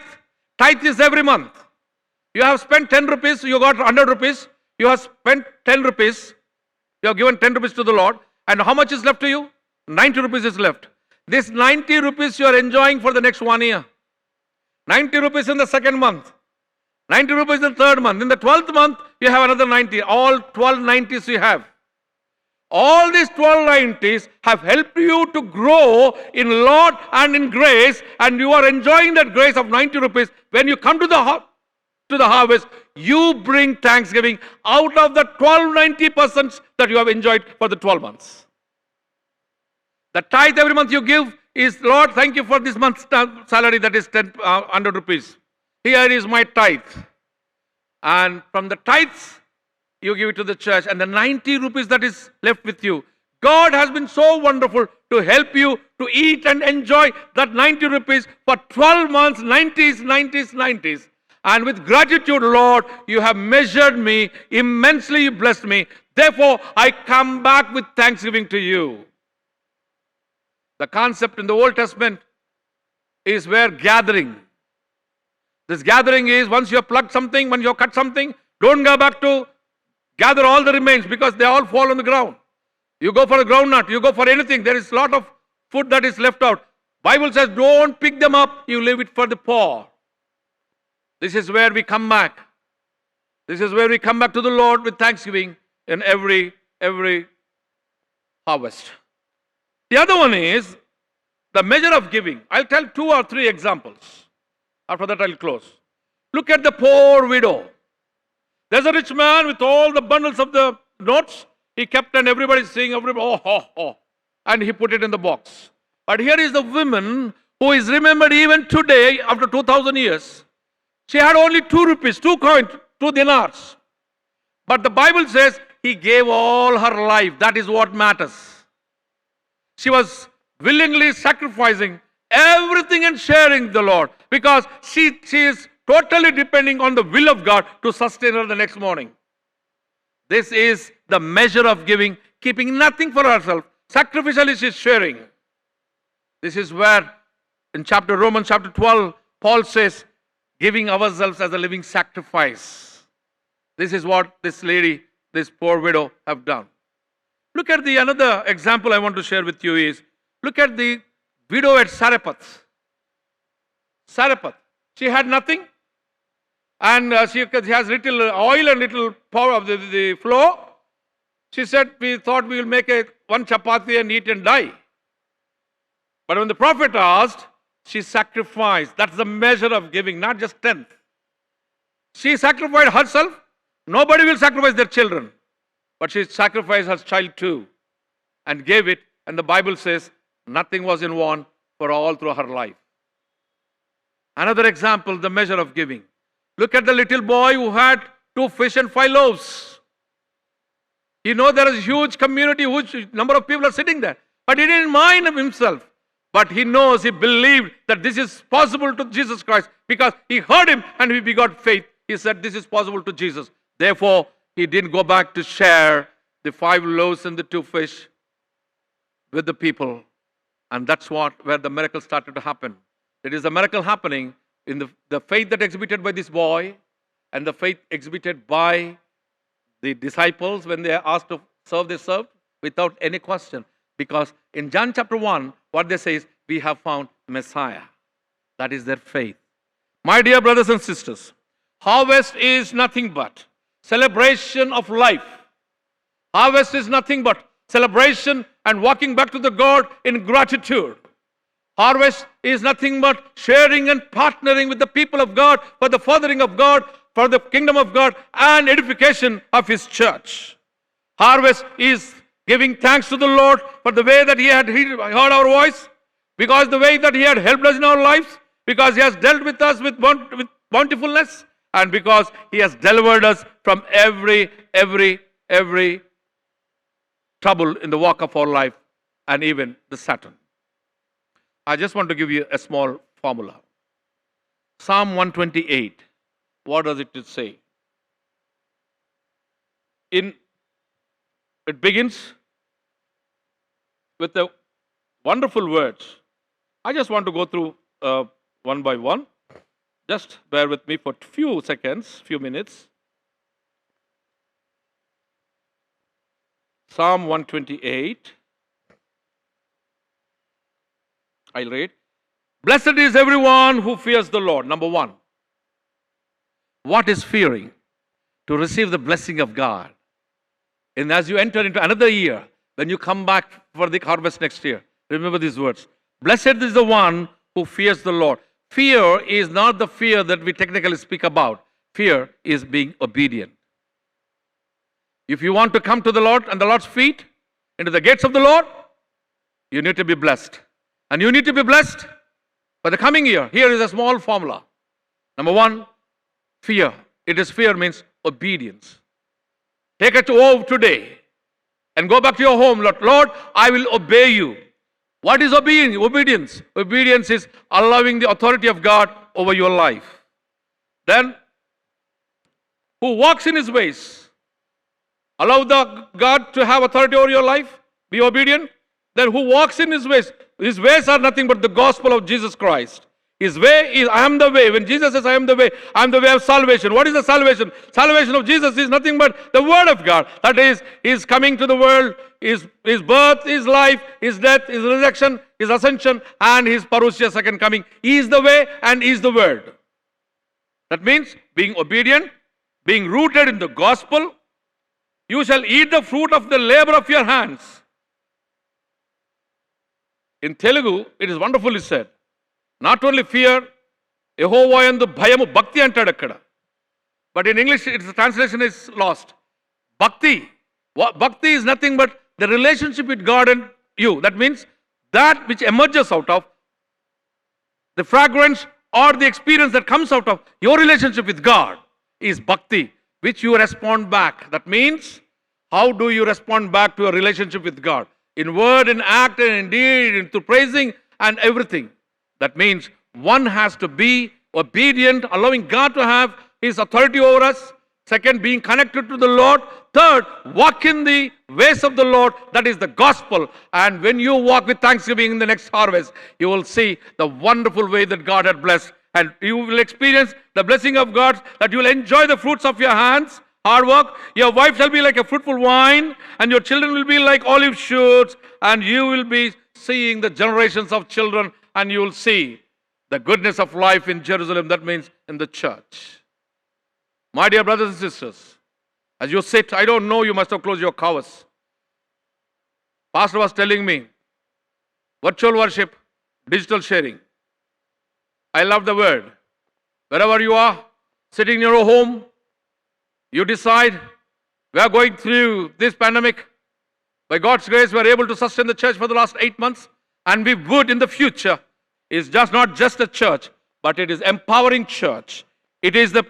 Tithe is every month. You have spent 10 rupees, you got 100 rupees. You have spent 10 rupees. You have given 10 rupees to the Lord. And how much is left to you? 90 rupees is left. This 90 rupees you are enjoying for the next 1 year. 90 rupees in the second month. 90 rupees in the third month. In the 12th month, you have another 90. All 12 90s you have. All these 12 90s have helped you to grow in Lord and in grace, and you are enjoying that grace of 90 rupees. When you come to the harvest, you bring thanksgiving out of the 90% that you have enjoyed for the 12 months. The tithe every month you give is, Lord, thank you for this month's salary, that is 100 rupees. Here is my tithe. And from the tithes, you give it to the church, and the 90 rupees that is left with you. God has been so wonderful to help you to eat and enjoy that 90 rupees for 12 months, 90s, 90s, 90s. And with gratitude, Lord, you have measured me, immensely you blessed me. Therefore, I come back with thanksgiving to you. The concept in the Old Testament is where gathering. This gathering is once you have plucked something, when you have cut something, don't go back to gather all the remains because they all fall on the ground. You go for a groundnut, you go for anything. There is a lot of food that is left out. Bible says don't pick them up, you leave it for the poor. This is where we come back. This is where we come back to the Lord with thanksgiving in every harvest. The other one is the measure of giving. I'll tell 2 or 3 examples. After that I'll close. Look at the poor widow. There's a rich man with all the bundles of the notes. He kept, and everybody's saying, oh. And he put it in the box. But here is the woman who is remembered even today after 2000 years. She had only 2 rupees, 2 coins, 2 dinars. But the Bible says he gave all her life. That is what matters. She was willingly sacrificing everything and sharing the Lord because she is totally depending on the will of God to sustain her the next morning. This is the measure of giving, keeping nothing for herself. Sacrificially she is sharing. This is where in Romans chapter 12, Paul says, giving ourselves as a living sacrifice. This is what this lady, this poor widow have done. Look at another example I want to share with you is, look at the widow at Sarephath. Sarephath. She had nothing. And she has little oil and little power of the flour. She said, we thought we will make one chapati and eat and die. But when the prophet asked, she sacrificed. That's the measure of giving, not just tenth. She sacrificed herself. Nobody will sacrifice their children. But she sacrificed her child too and gave it. And the Bible says nothing was in want for all through her life. Another example, the measure of giving. Look at the little boy who had 2 fish and 5 loaves. You know there is a huge community, huge number of people are sitting there. But he didn't mind of himself. But he knows, he believed that this is possible to Jesus Christ because he heard him and he got faith. He said this is possible to Jesus. Therefore, he didn't go back to share the 5 loaves and the 2 fish with the people. And that's where the miracle started to happen. It is a miracle happening in the faith that exhibited by this boy and the faith exhibited by the disciples when they are asked to serve, they served without any question. Because in John chapter 1, what they say is, we have found Messiah. That is their faith. My dear brothers and sisters, harvest is nothing but celebration of life. Harvest is nothing but celebration and walking back to the God in gratitude. Harvest is nothing but sharing and partnering with the people of God for the furthering of God, for the kingdom of God and edification of His church. Harvest is giving thanks to the Lord for the way that He had heard our voice, because the way that He had helped us in our lives, because He has dealt with us with bountifulness, and because He has delivered us from every trouble in the walk of our life, and even the Saturn. I just want to give you a small formula. Psalm 128. What does it say? It begins with the wonderful words. I just want to go through one by one. Just bear with me for few seconds, few minutes. Psalm 128. I'll read. Blessed is everyone who fears the Lord. Number one. What is fearing? To receive the blessing of God. And as you enter into another year, when you come back for the harvest next year, remember these words. Blessed is the one who fears the Lord. Fear is not the fear that we technically speak about. Fear is being obedient. If you want to come to the Lord and the Lord's feet, into the gates of the Lord, you need to be blessed. And you need to be blessed for the coming year. Here is a small formula. Number one, fear. It is fear means obedience. Take a oath today and go back to your home. Lord, I will obey you. What is obedience? Obedience is allowing the authority of God over your life. Then, who walks in his ways, allow the God to have authority over your life, be obedient. Then who walks in his ways are nothing but the gospel of Jesus Christ. His way is, I am the way. When Jesus says, I am the way of salvation. What is the salvation? Salvation of Jesus is nothing but the word of God. That is, his coming to the world, his birth, his life, his death, his resurrection, his ascension, and his parousia, second coming. He is the way and he is the word. That means being obedient, being rooted in the gospel. You shall eat the fruit of the labor of your hands. In Telugu, it is wonderfully said. Not only fear, Yehova yandu bhayamu bhakti antadu akkada. But in English, its translation is lost. Bhakti. Bhakti is nothing but the relationship with God and you. That means that which emerges out of the fragrance or the experience that comes out of your relationship with God is bhakti, which you respond back. That means, how do you respond back to a relationship with God? In word, in act, and in deed, into praising and everything. That means one has to be obedient, allowing God to have his authority over us. Second, being connected to the Lord. Third, walk in the ways of the Lord. That is the gospel. And when you walk with thanksgiving in the next harvest, you will see the wonderful way that God had blessed. And you will experience the blessing of God, that you will enjoy the fruits of your hands, hard work. Your wife shall be like a fruitful vine, and your children will be like olive shoots, and you will be seeing the generations of children, and you will see the goodness of life in Jerusalem. That means in the church. My dear brothers and sisters, as you sit, I don't know, you must have closed your covers. Pastor was telling me, virtual worship, digital sharing. I love the word. Wherever you are, sitting in your home, you decide, we are going through this pandemic. By God's grace, we are able to sustain the church for the last 8 months. And we would in the future. Is just not just a church, but it is empowering church. It is the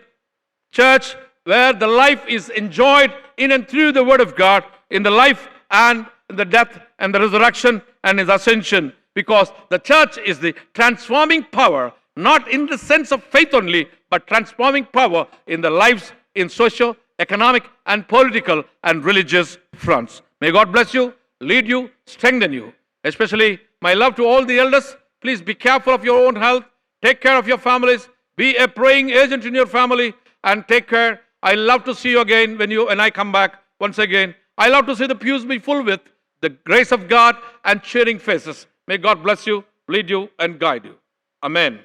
church where the life is enjoyed in and through the word of God, in the life and the death and the resurrection and his ascension. Because the church is the transforming power, not in the sense of faith only, but transforming power in the lives in social, economic, and political and religious fronts. May God bless you, lead you, strengthen you. Especially my love to all the elders. Please be careful of your own health. Take care of your families. Be a praying agent in your family and take care. I love to see you again when I come back once again. I love to see the pews be full with the grace of God and cheering faces. May God bless you, lead you, and guide you. Amen.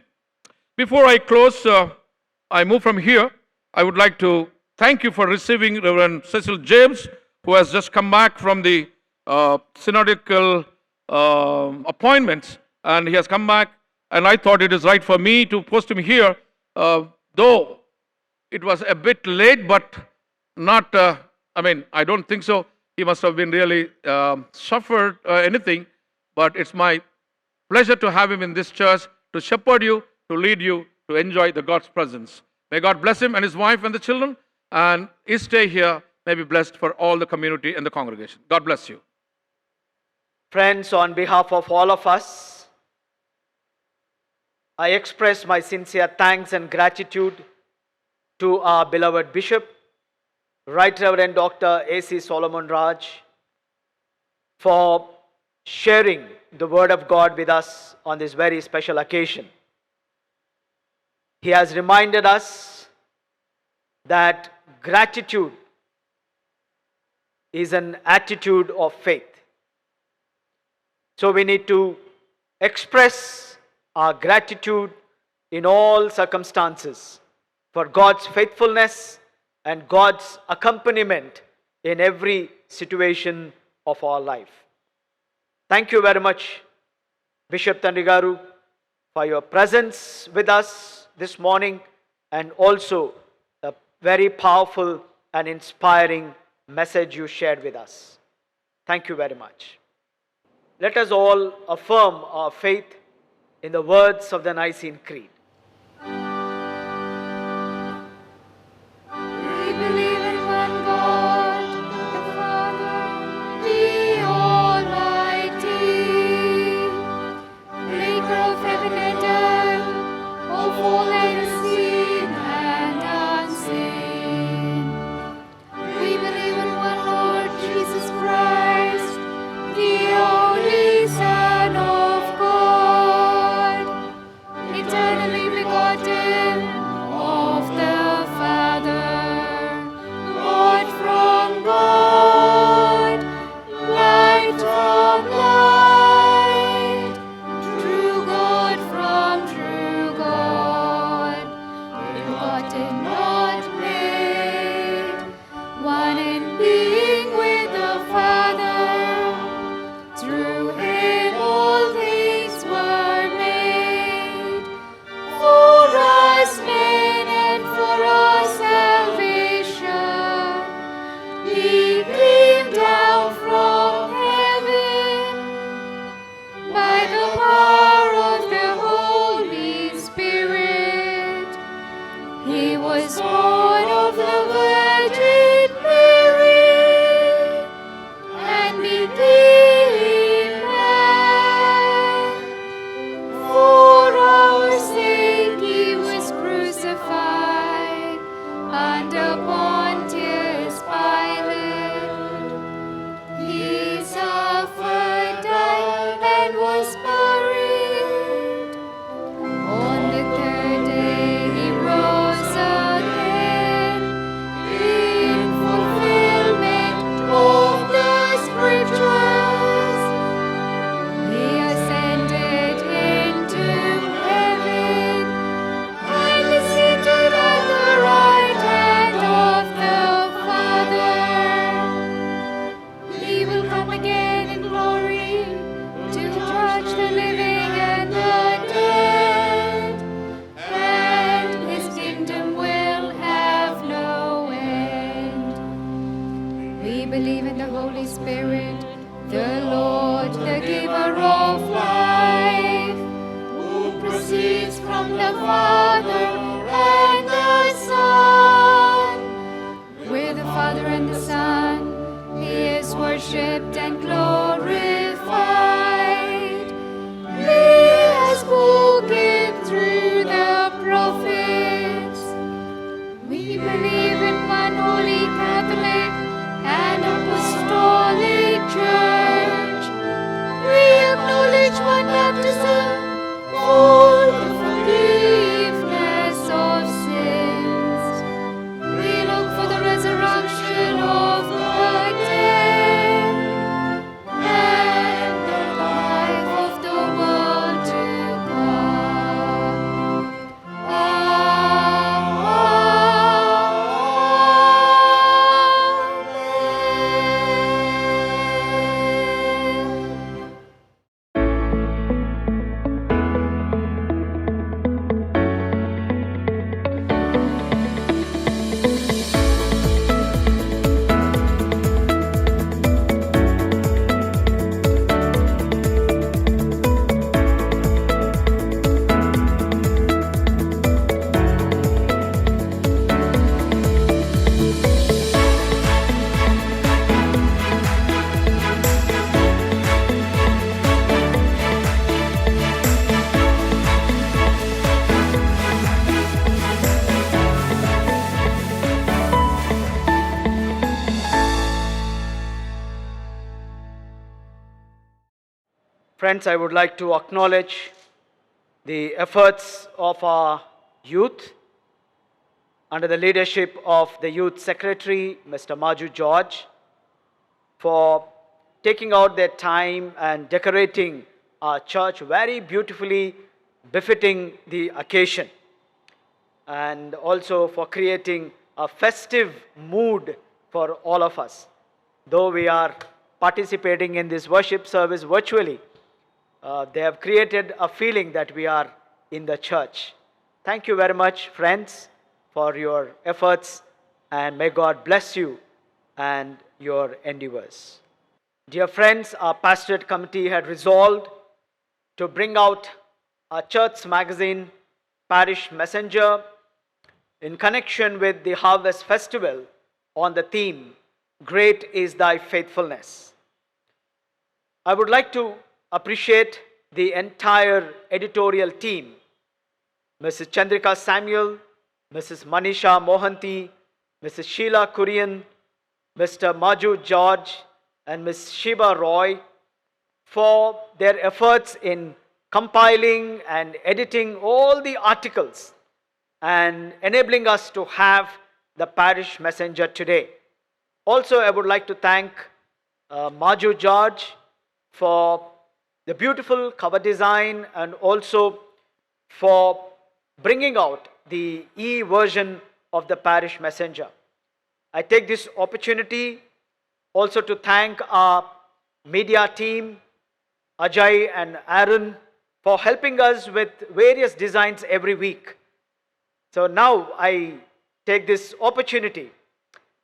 Before I close, I move from here. I would like to thank you for receiving Reverend Cecil James, who has just come back from the synodical appointments, and he has come back, and I thought it is right for me to post him here, though it was a bit late, but not, I don't think so. He must have been really suffered anything, but it's my pleasure to have him in this church to shepherd you, to lead you, to enjoy the God's presence. May God bless him and his wife and the children, and his stay here may be blessed for all the community and the congregation. God bless you. Friends, on behalf of all of us, I express my sincere thanks and gratitude to our beloved Bishop, Right Reverend Dr. A.C. Solomon Raj, for sharing the Word of God with us on this very special occasion. He has reminded us that gratitude is an attitude of faith. So we need to express our gratitude in all circumstances for God's faithfulness and God's accompaniment in every situation of our life. Thank you very much, Bishop Tandrigaru, for your presence with us this morning and also the very powerful and inspiring message you shared with us. Thank you very much. Let us all affirm our faith in the words of the Nicene Creed. We believe in one God, the Father, the Almighty, maker of heaven and earth, of all that is seen and unseen. We believe in one Lord Jesus Christ, the only Son of God, eternally begotten of the Father, God from God, light from light, true God from true God, begotten, not made, one in being with the Father. Through him all things were made. For us men and for our salvation, he came down from heaven by the power of the Holy Spirit. He was born of the Virgin Mary and became man. For our sake he was crucified under Pontius Pilate. He suffered, died, and was buried. On the third day he rose again in fulfillment of the Scriptures. He ascended into heaven and is seated at the right hand of the Father. He will come again in glory to judge the living and the dead, and his kingdom will have no end. We believe in the Holy Spirit, the Lord, the giver of life, who proceeds from the Father and the Son. With the Father and the Son, he is worshipped and glorified. He has spoken through the prophets. We believe in one holy Catholic and Apostolic Church. We acknowledge one baptism for the forgiveness of sins. We look for the resurrection of the dead Friends, I would like to acknowledge the efforts of our youth under the leadership of the Youth Secretary, Mr. Maju George, for taking out their time and decorating our church very beautifully, befitting the occasion, and also for creating a festive mood for all of us. Though we are participating in this worship service virtually, they have created a feeling that we are in the church. Thank you very much, friends, for your efforts, and may God bless you and your endeavors. Dear friends, our pastorate committee had resolved to bring out our church magazine, Parish Messenger, in connection with the Harvest Festival on the theme, Great is Thy Faithfulness. I would like to appreciate the entire editorial team, Mrs. Chandrika Samuel, Mrs. Manisha Mohanty, Mrs. Sheila Kurian, Mr. Maju George, and Ms. Shiba Roy, for their efforts in compiling and editing all the articles and enabling us to have the Parish Messenger today. Also, I would like to thank Maju George for the beautiful cover design and also for bringing out the e-version of the Parish Messenger. I take this opportunity also to thank our media team, Ajay and Aaron, for helping us with various designs every week. So now I take this opportunity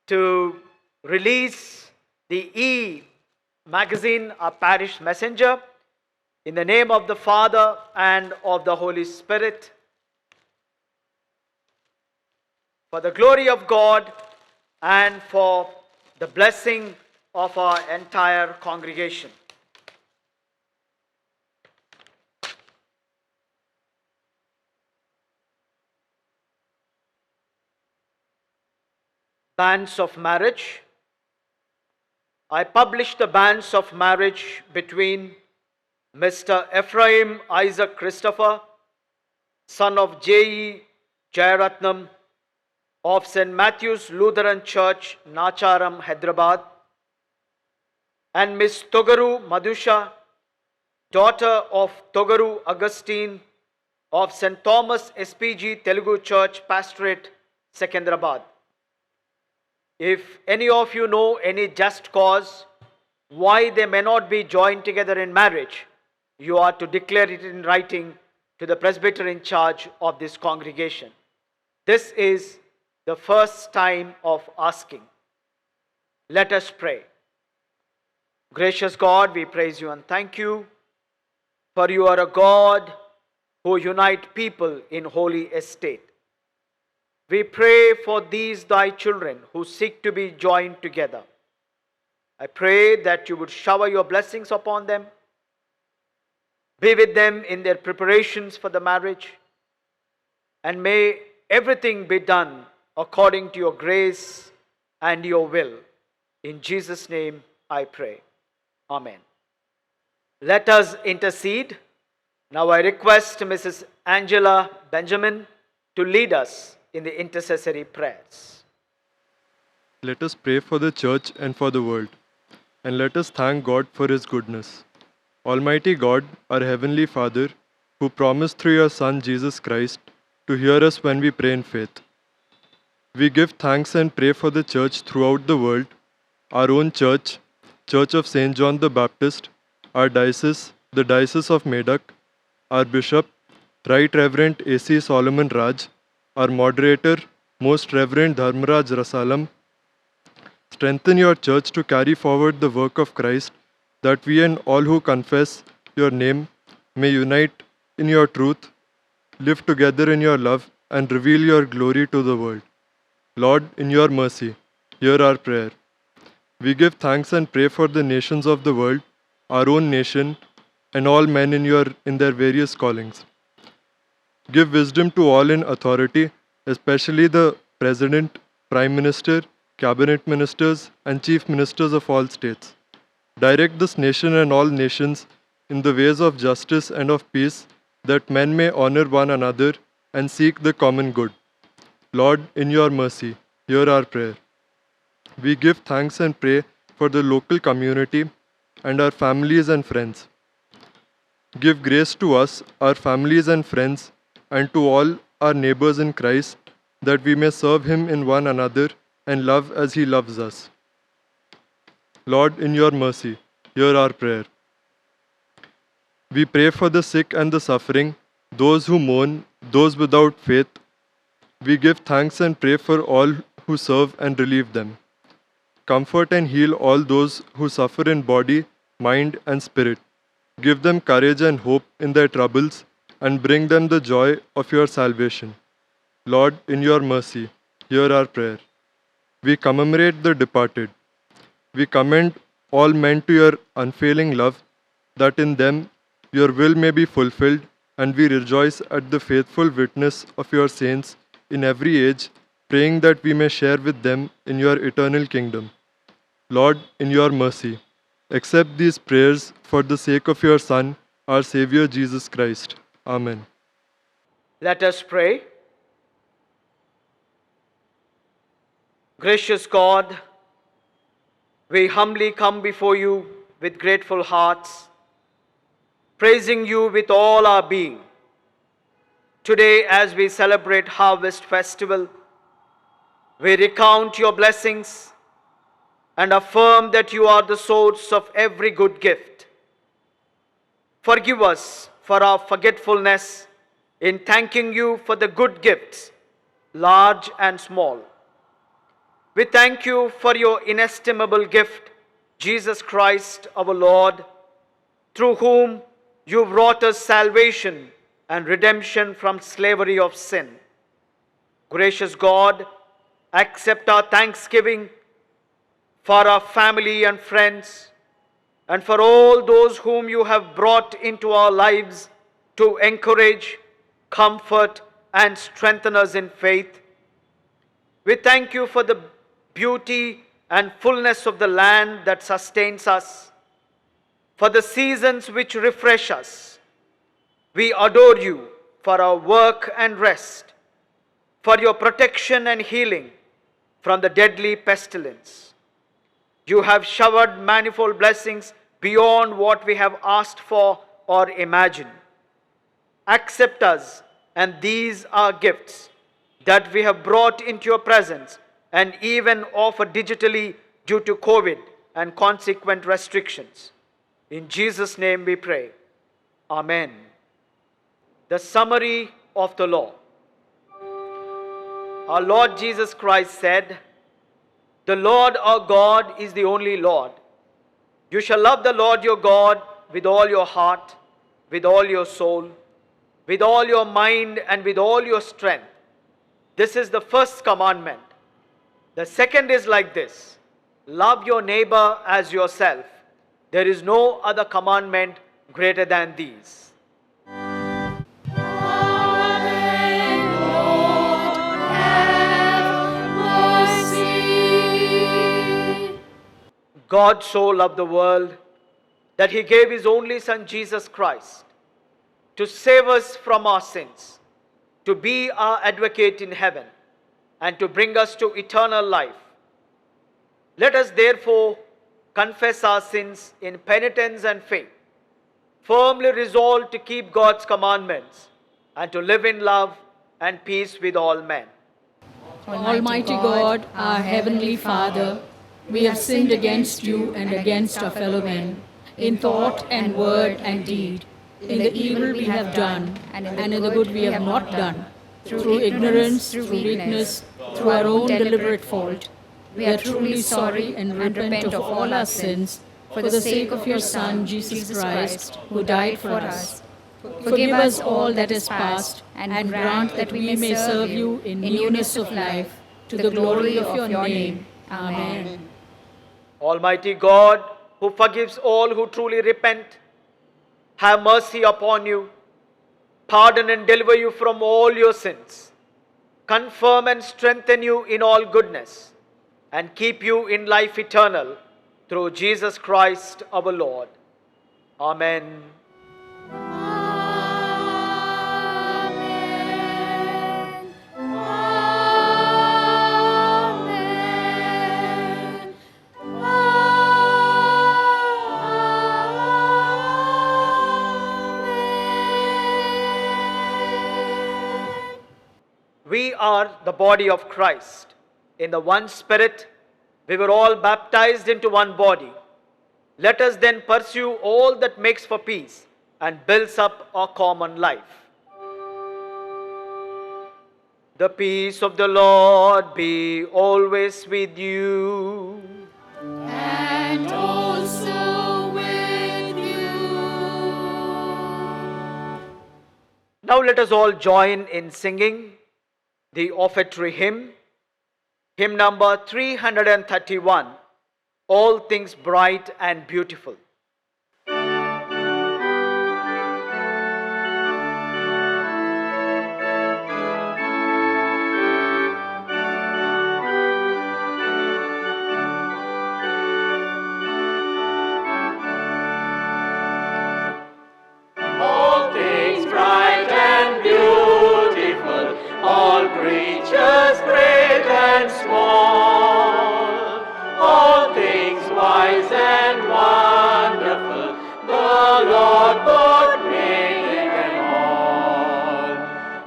to release the e-magazine, our Parish Messenger, in the name of the Father and of the Holy Spirit, for the glory of God and for the blessing of our entire congregation. Banns of marriage. I published the banns of marriage between Mr. Ephraim Isaac Christopher, son of J.E. Jayaratnam, of St. Matthew's Lutheran Church, Nacharam, Hyderabad, and Miss Togaru Madhusha, daughter of Togaru Augustine of St. Thomas SPG Telugu Church, Pastorate, Secunderabad. If any of you know any just cause why they may not be joined together in marriage, you are to declare it in writing to the presbyter in charge of this congregation. This is the first time of asking. Let us pray. Gracious God, we praise you and thank you, for you are a God who unite people in holy estate. We pray for these thy children who seek to be joined together. I pray that you would shower your blessings upon them, be with them in their preparations for the marriage, and may everything be done according to your grace and your will. In Jesus' name I pray. Amen. Let us intercede. Now I request Mrs. Angela Benjamin to lead us in the intercessory prayers. Let us pray for the church and for the world, and let us thank God for his goodness. Almighty God, our heavenly Father, who promised through your Son Jesus Christ to hear us when we pray in faith, we give thanks and pray for the church throughout the world, our own church, Church of St. John the Baptist, our diocese, the Diocese of Medak, our Bishop, Right Reverend A.C. Solomon Raj, our moderator, Most Reverend Dharmaraj Rasalam. Strengthen your church to carry forward the work of Christ, that we and all who confess your name may unite in your truth, live together in your love, and reveal your glory to the world. Lord, in your mercy, hear our prayer. We give thanks and pray for the nations of the world, our own nation, and all men in their various callings. Give wisdom to all in authority, especially the President, Prime Minister, Cabinet Ministers, and Chief Ministers of all states. Direct this nation and all nations in the ways of justice and of peace, that men may honor one another and seek the common good. Lord, in your mercy, hear our prayer. We give thanks and pray for the local community and our families and friends. Give grace to us, our families and friends, and to all our neighbors in Christ, that we may serve Him in one another and love as He loves us. Lord, in your mercy, hear our prayer. We pray for the sick and the suffering, those who mourn, those without faith. We give thanks and pray for all who serve and relieve them. Comfort and heal all those who suffer in body, mind, and spirit. Give them courage and hope in their troubles, and bring them the joy of your salvation. Lord, in your mercy, hear our prayer. We commemorate the departed. We commend all men to your unfailing love, that in them your will may be fulfilled, and we rejoice at the faithful witness of your saints in every age, praying that we may share with them in your eternal kingdom. Lord, in your mercy, accept these prayers for the sake of your Son, our Savior Jesus Christ. Amen. Let us pray. Gracious God, we humbly come before you with grateful hearts, praising you with all our being. Today, as we celebrate Harvest Festival, we recount your blessings and affirm that you are the source of every good gift. Forgive us for our forgetfulness in thanking you for the good gifts, large and small. We thank you for your inestimable gift, Jesus Christ our Lord, through whom you brought us salvation and redemption from slavery of sin. Gracious God, accept our thanksgiving for our family and friends, and for all those whom you have brought into our lives to encourage, comfort, and strengthen us in faith. We thank you for the beauty and fullness of the land that sustains us, for the seasons which refresh us. We adore you for our work and rest, for your protection and healing from the deadly pestilence. You have showered manifold blessings beyond what we have asked for or imagined. Accept us and these are gifts that we have brought into your presence and even offer digitally due to COVID and consequent restrictions. In Jesus' name we pray. Amen. The summary of the law. Our Lord Jesus Christ said, "The Lord our God is the only Lord. You shall love the Lord your God with all your heart, with all your soul, with all your mind, and with all your strength. This is the first commandment. The second is like this: love your neighbor as yourself. There is no other commandment greater than these." Amen. Lord, have mercy. God so loved the world that he gave his only Son Jesus Christ to save us from our sins, to be our advocate in heaven, and to bring us to eternal life. Let us therefore confess our sins in penitence and faith, firmly resolved to keep God's commandments and to live in love and peace with all men. Almighty God, our Heavenly Father, we have sinned against you and against our fellow men, in thought and word and deed, in the evil we have done and in the good we have not done, through ignorance, through weakness, through our own deliberate fault. We are truly sorry and repent of all our sins for the sake of your Son, Jesus Christ, who died for us. Forgive us all that is past, and grant that we may serve you in newness of life, to the glory of your name. Amen. Almighty God, who forgives all who truly repent, have mercy upon you, pardon and deliver you from all your sins, confirm and strengthen you in all goodness, and keep you in life eternal through Jesus Christ our Lord. Amen. Amen. Amen. Amen. We are the body of Christ. In the one Spirit, we were all baptized into one body. Let us then pursue all that makes for peace and builds up our common life. The peace of the Lord be always with you. And also with you. Now let us all join in singing the offertory hymn, hymn number 331, All Things Bright and Beautiful. All things bright and beautiful, all creatures great and small, all things wise and wonderful, the Lord God made them all.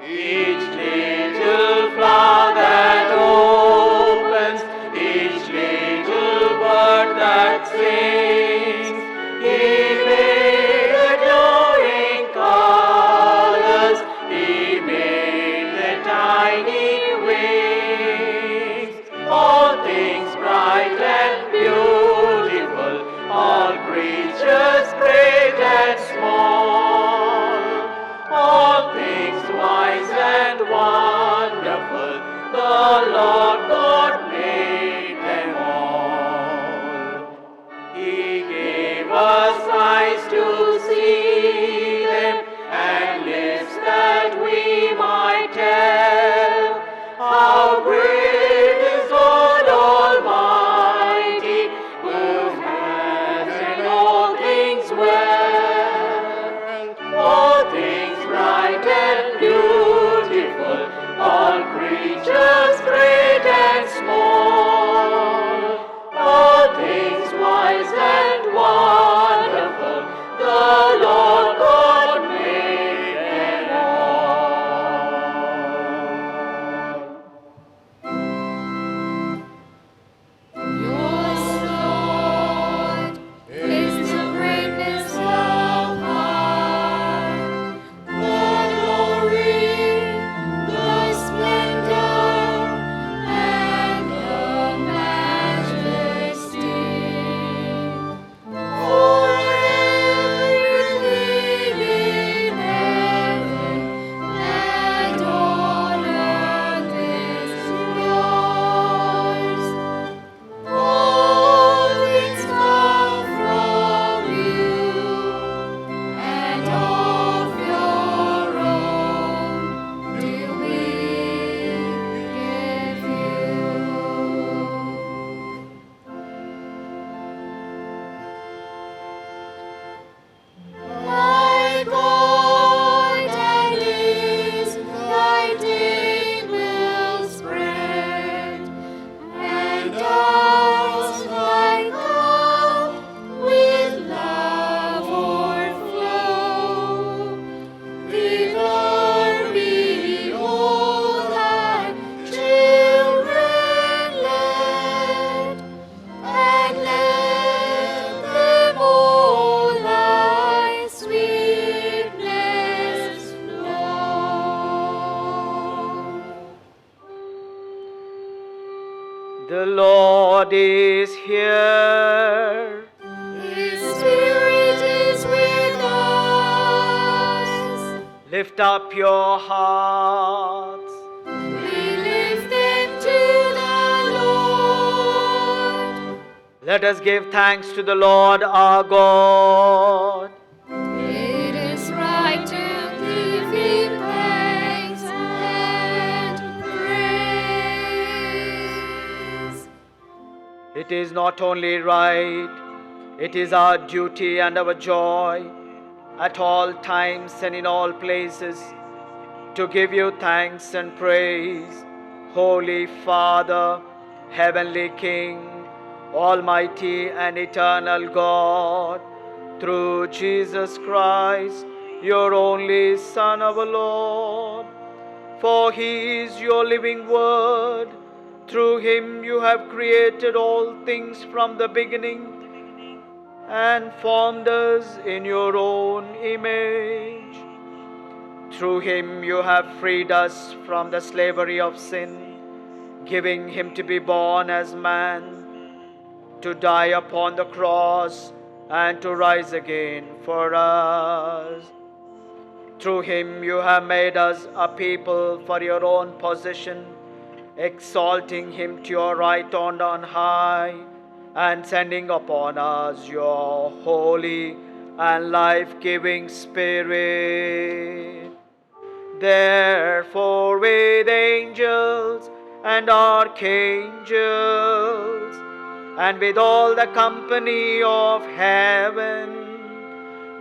Each little flower that opens, each little bird that sings, He made the glowing colors, He made the tiny wings. All things bright and beautiful, all creatures great and small, all things wise and wonderful, the Lord God made them all. He gave us eyes to see them and lips that we might tell how great is God Almighty, who has in all things well. All things bright and beautiful, all creatures great and small, all things wise and wonderful, the Lord God made them all. Yours, Lord, is the greatness of heart, the glory, the splendor, and the majesty. For everything in heaven and on earth is yours. All things come from you, and of your own do we give you. My God, and His lighting will spread, and us like up with love o'erflow. Thither behold thy children led, and let them all thy sweetness know. The Lord is here. His Spirit is with us. Lift up your hearts. We lift them to the Lord. Let us give thanks to the Lord our God. It is right to give Him thanks and praise. It is not only right, It is our duty and our joy at all times and in all places to give you thanks and praise, Holy Father, Heavenly King, Almighty and eternal God, through Jesus Christ, your only Son, our Lord. For he is your living word. Through him you have created all things from the beginning and formed us in your own image. Through him you have freed us from the slavery of sin, giving him to be born as man, to die upon the cross and to rise again for us. Through him you have made us a people for your own possession, exalting him to your right hand on high, and sending upon us your holy and life-giving Spirit. Therefore, with angels and archangels, and with all the company of heaven,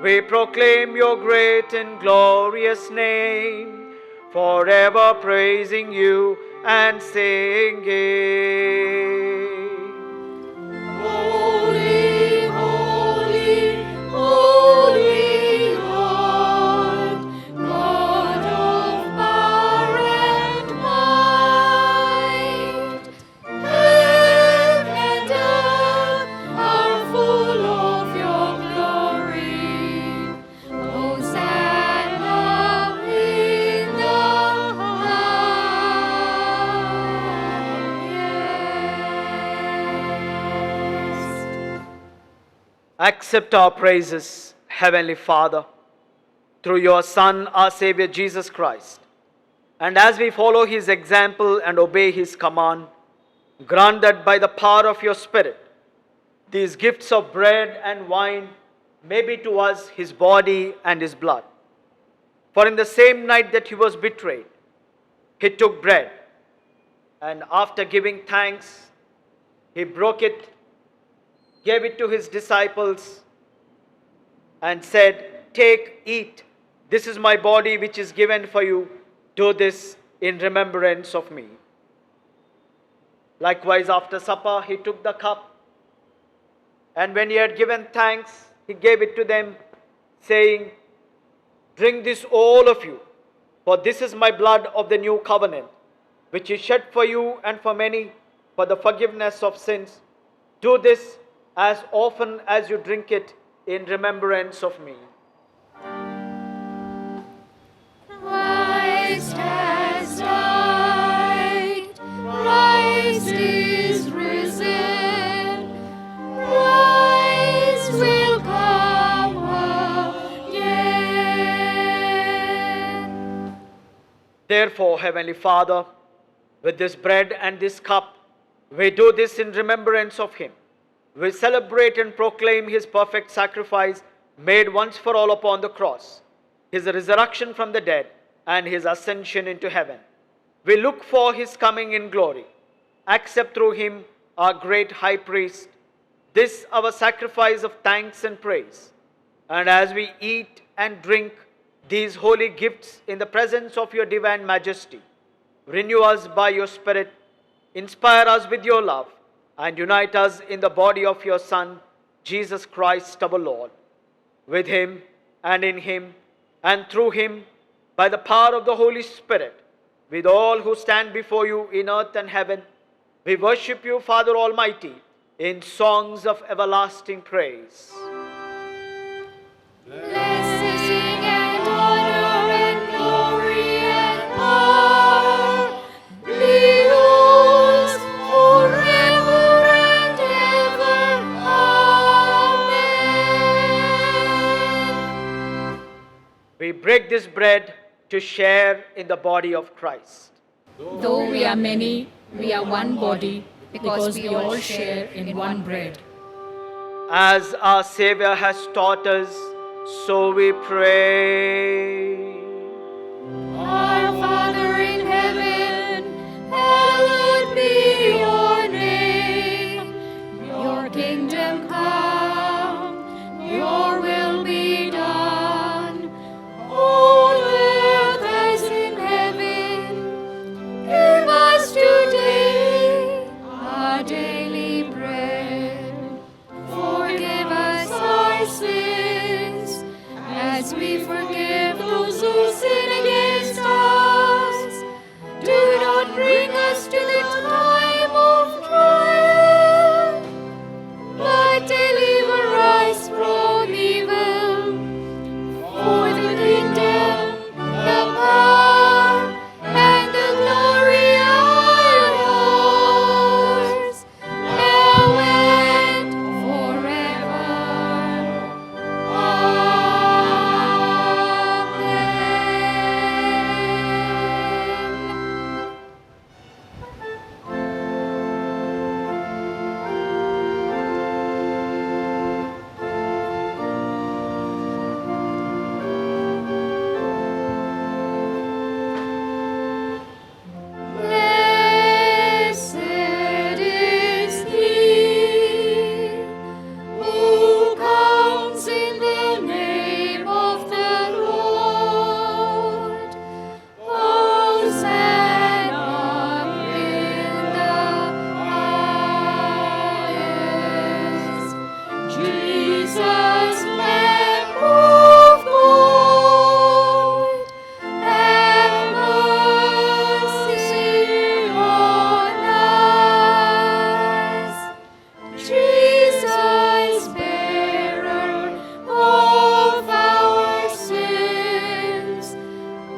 we proclaim your great and glorious name, forever praising you and singing. Holy, holy, holy Lord, God of power and might. Heaven and earth are full of your glory. Hosanna in the highest. Accept our praises, Heavenly Father, through your Son, our Savior Jesus Christ. And as we follow his example and obey his command, grant that by the power of your Spirit, these gifts of bread and wine may be to us his body and his blood. For in the same night that he was betrayed, he took bread, and after giving thanks, he broke it, gave it to his disciples, and said, "Take, eat. This is my body which is given for you. Do this in remembrance of me." Likewise, after supper, he took the cup, and when he had given thanks, he gave it to them, saying, "Drink this, all of you, for this is my blood of the new covenant, which is shed for you and for many for the forgiveness of sins. Do this as often as you drink it in remembrance of me." Christ has died, Christ is risen, Christ will come again. Therefore, Heavenly Father, with this bread and this cup, we do this in remembrance of him. We celebrate and proclaim his perfect sacrifice made once for all upon the cross, his resurrection from the dead, and his ascension into heaven. We look for his coming in glory. Accept through him, our great high priest, this our sacrifice of thanks and praise. And as we eat and drink these holy gifts in the presence of your divine majesty, renew us by your Spirit, inspire us with your love, and unite us in the body of your Son, Jesus Christ our Lord. With him and in him and through him, by the power of the Holy Spirit, with all who stand before you in earth and heaven, we worship you, Father Almighty, in songs of everlasting praise. Blessing and honor and glory and power be yours forever and ever. Amen. We break this bread to share in the body of Christ. Though we are many, we are one body because we all share in one bread. As our Savior has taught us, so we pray. Our Father in heaven, hallowed be your name. Your kingdom come, deliver us from evil. For the kingdom, the power, and the glory are yours, now and forever. Amen. Blessed is he who comes in the name of the Lord. Hosanna in the highest. Jesus, Lamb of God, have mercy on us. Jesus, bearer of our sins,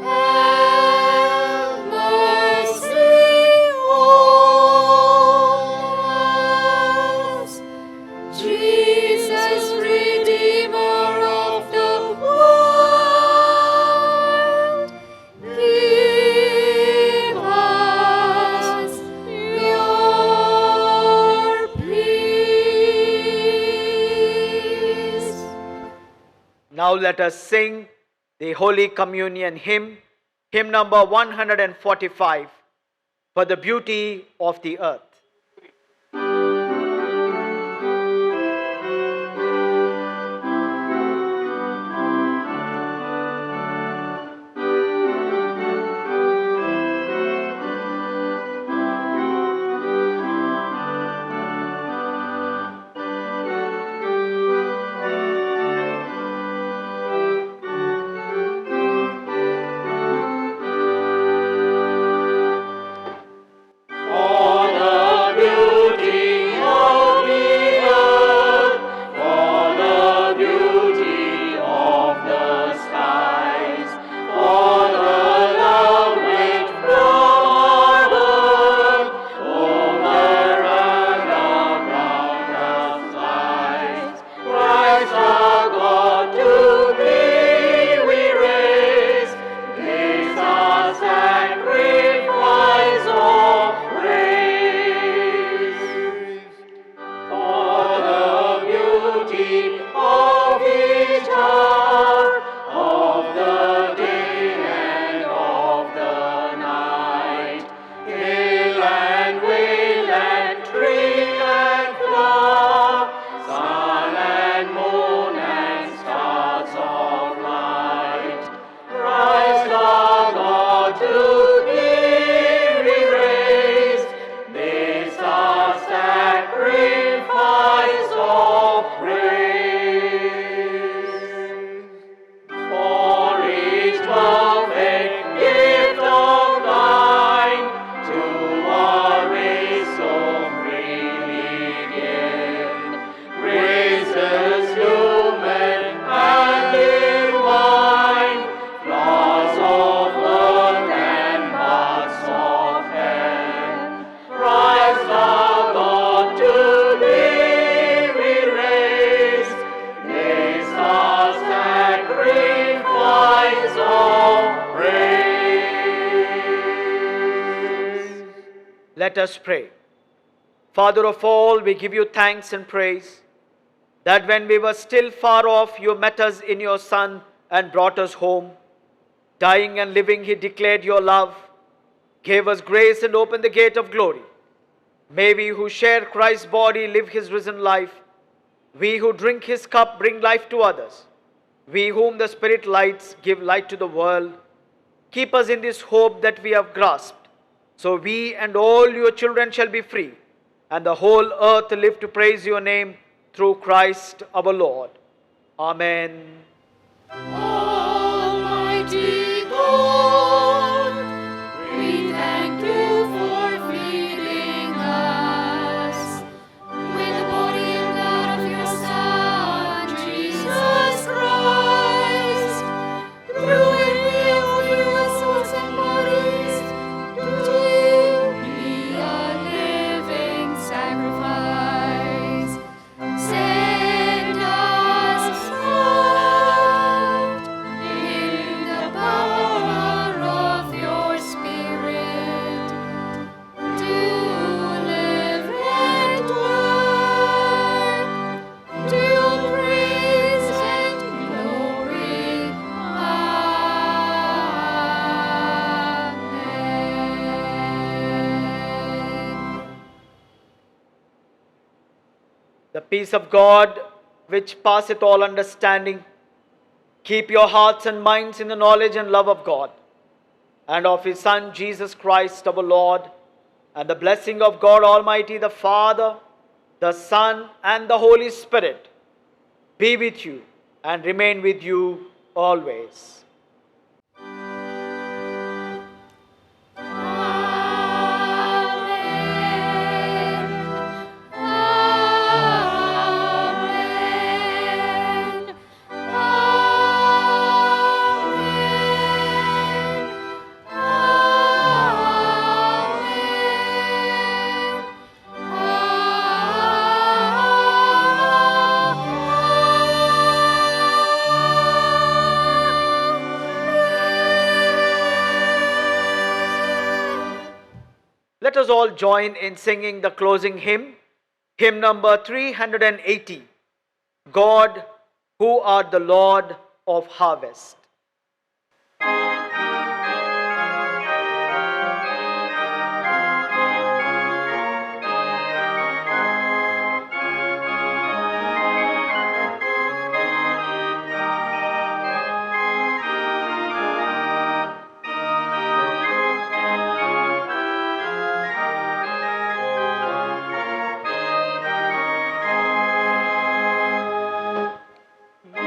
have mercy on us. Jesus, Redeemer of the world, give us your peace. Now let us sing the Holy Communion hymn, hymn number 145, For the Beauty of the Earth. For the beauty of the earth, for the beauty of the skies, for the love which from our birth over and around us flies. Christ our God, to thee we raise this our sacrifice of praise. For the beauty of each hour, of the day and of the night, hill and vale and tree and flower, sun and moon and stars of light. Christ our God, to thee we raise this our sacrifice of praise. For each perfect gift of thine to our race so freely given, graces human and divine, flaws of earth and marks of heaven. Christ our God, to thee we raise this our sacrifice of praise. Let us pray. Father of all, we give you thanks and praise that when we were still far off, you met us in your Son and brought us home. Dying and living, he declared your love, gave us grace and opened the gate of glory. May we who share Christ's body live his risen life. We who drink his cup bring life to others. We whom the Spirit lights give light to the world. Keep us in this hope that we have grasped, so we and all your children shall be free, and the whole earth live to praise your name through Christ our Lord. Amen. Almighty God, we thank you for feeding us with the body and blood of your peace of God, which passeth all understanding, keep your hearts and minds in the knowledge and love of God and of His Son, Jesus Christ our Lord, and the blessing of God Almighty, the Father, the Son, and the Holy Spirit be with you and remain with you always. Let us all join in singing the closing hymn, hymn number 380, God, who art the Lord of harvest.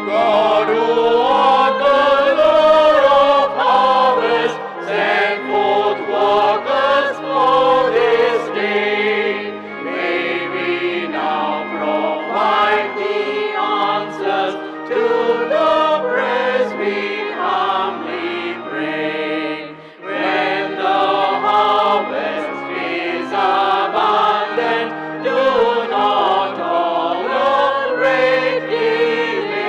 God, who art the Lord of harvest, send forth workers for this day. May we now provide the answers to the prayers we humbly pray. When the harvest is abundant, do not tolerate delay.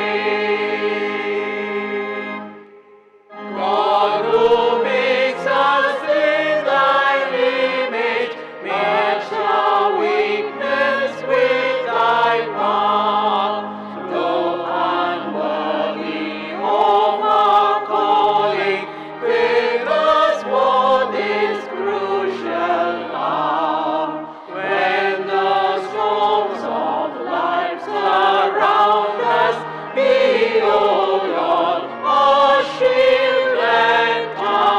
God, who makes us in thine image, match our weakness with thy power. Though unworthy of our calling, fill us for this crucial hour. When the storms of life surround us, be, O Lord, our shield and tower.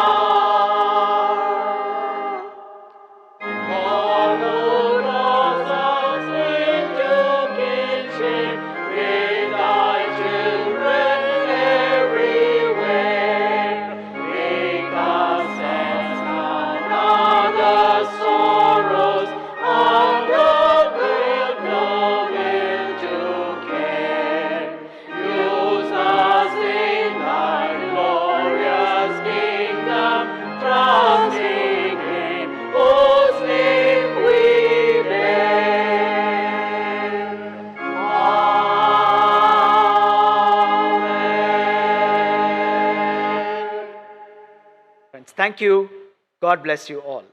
God, who draws us into kinship with thy children everywhere, make us sense another's sorrows, under the will to care. Use us in thy glorious kingdom, trusting in whose name we bear. Amen. Friends, thank you. God bless you all.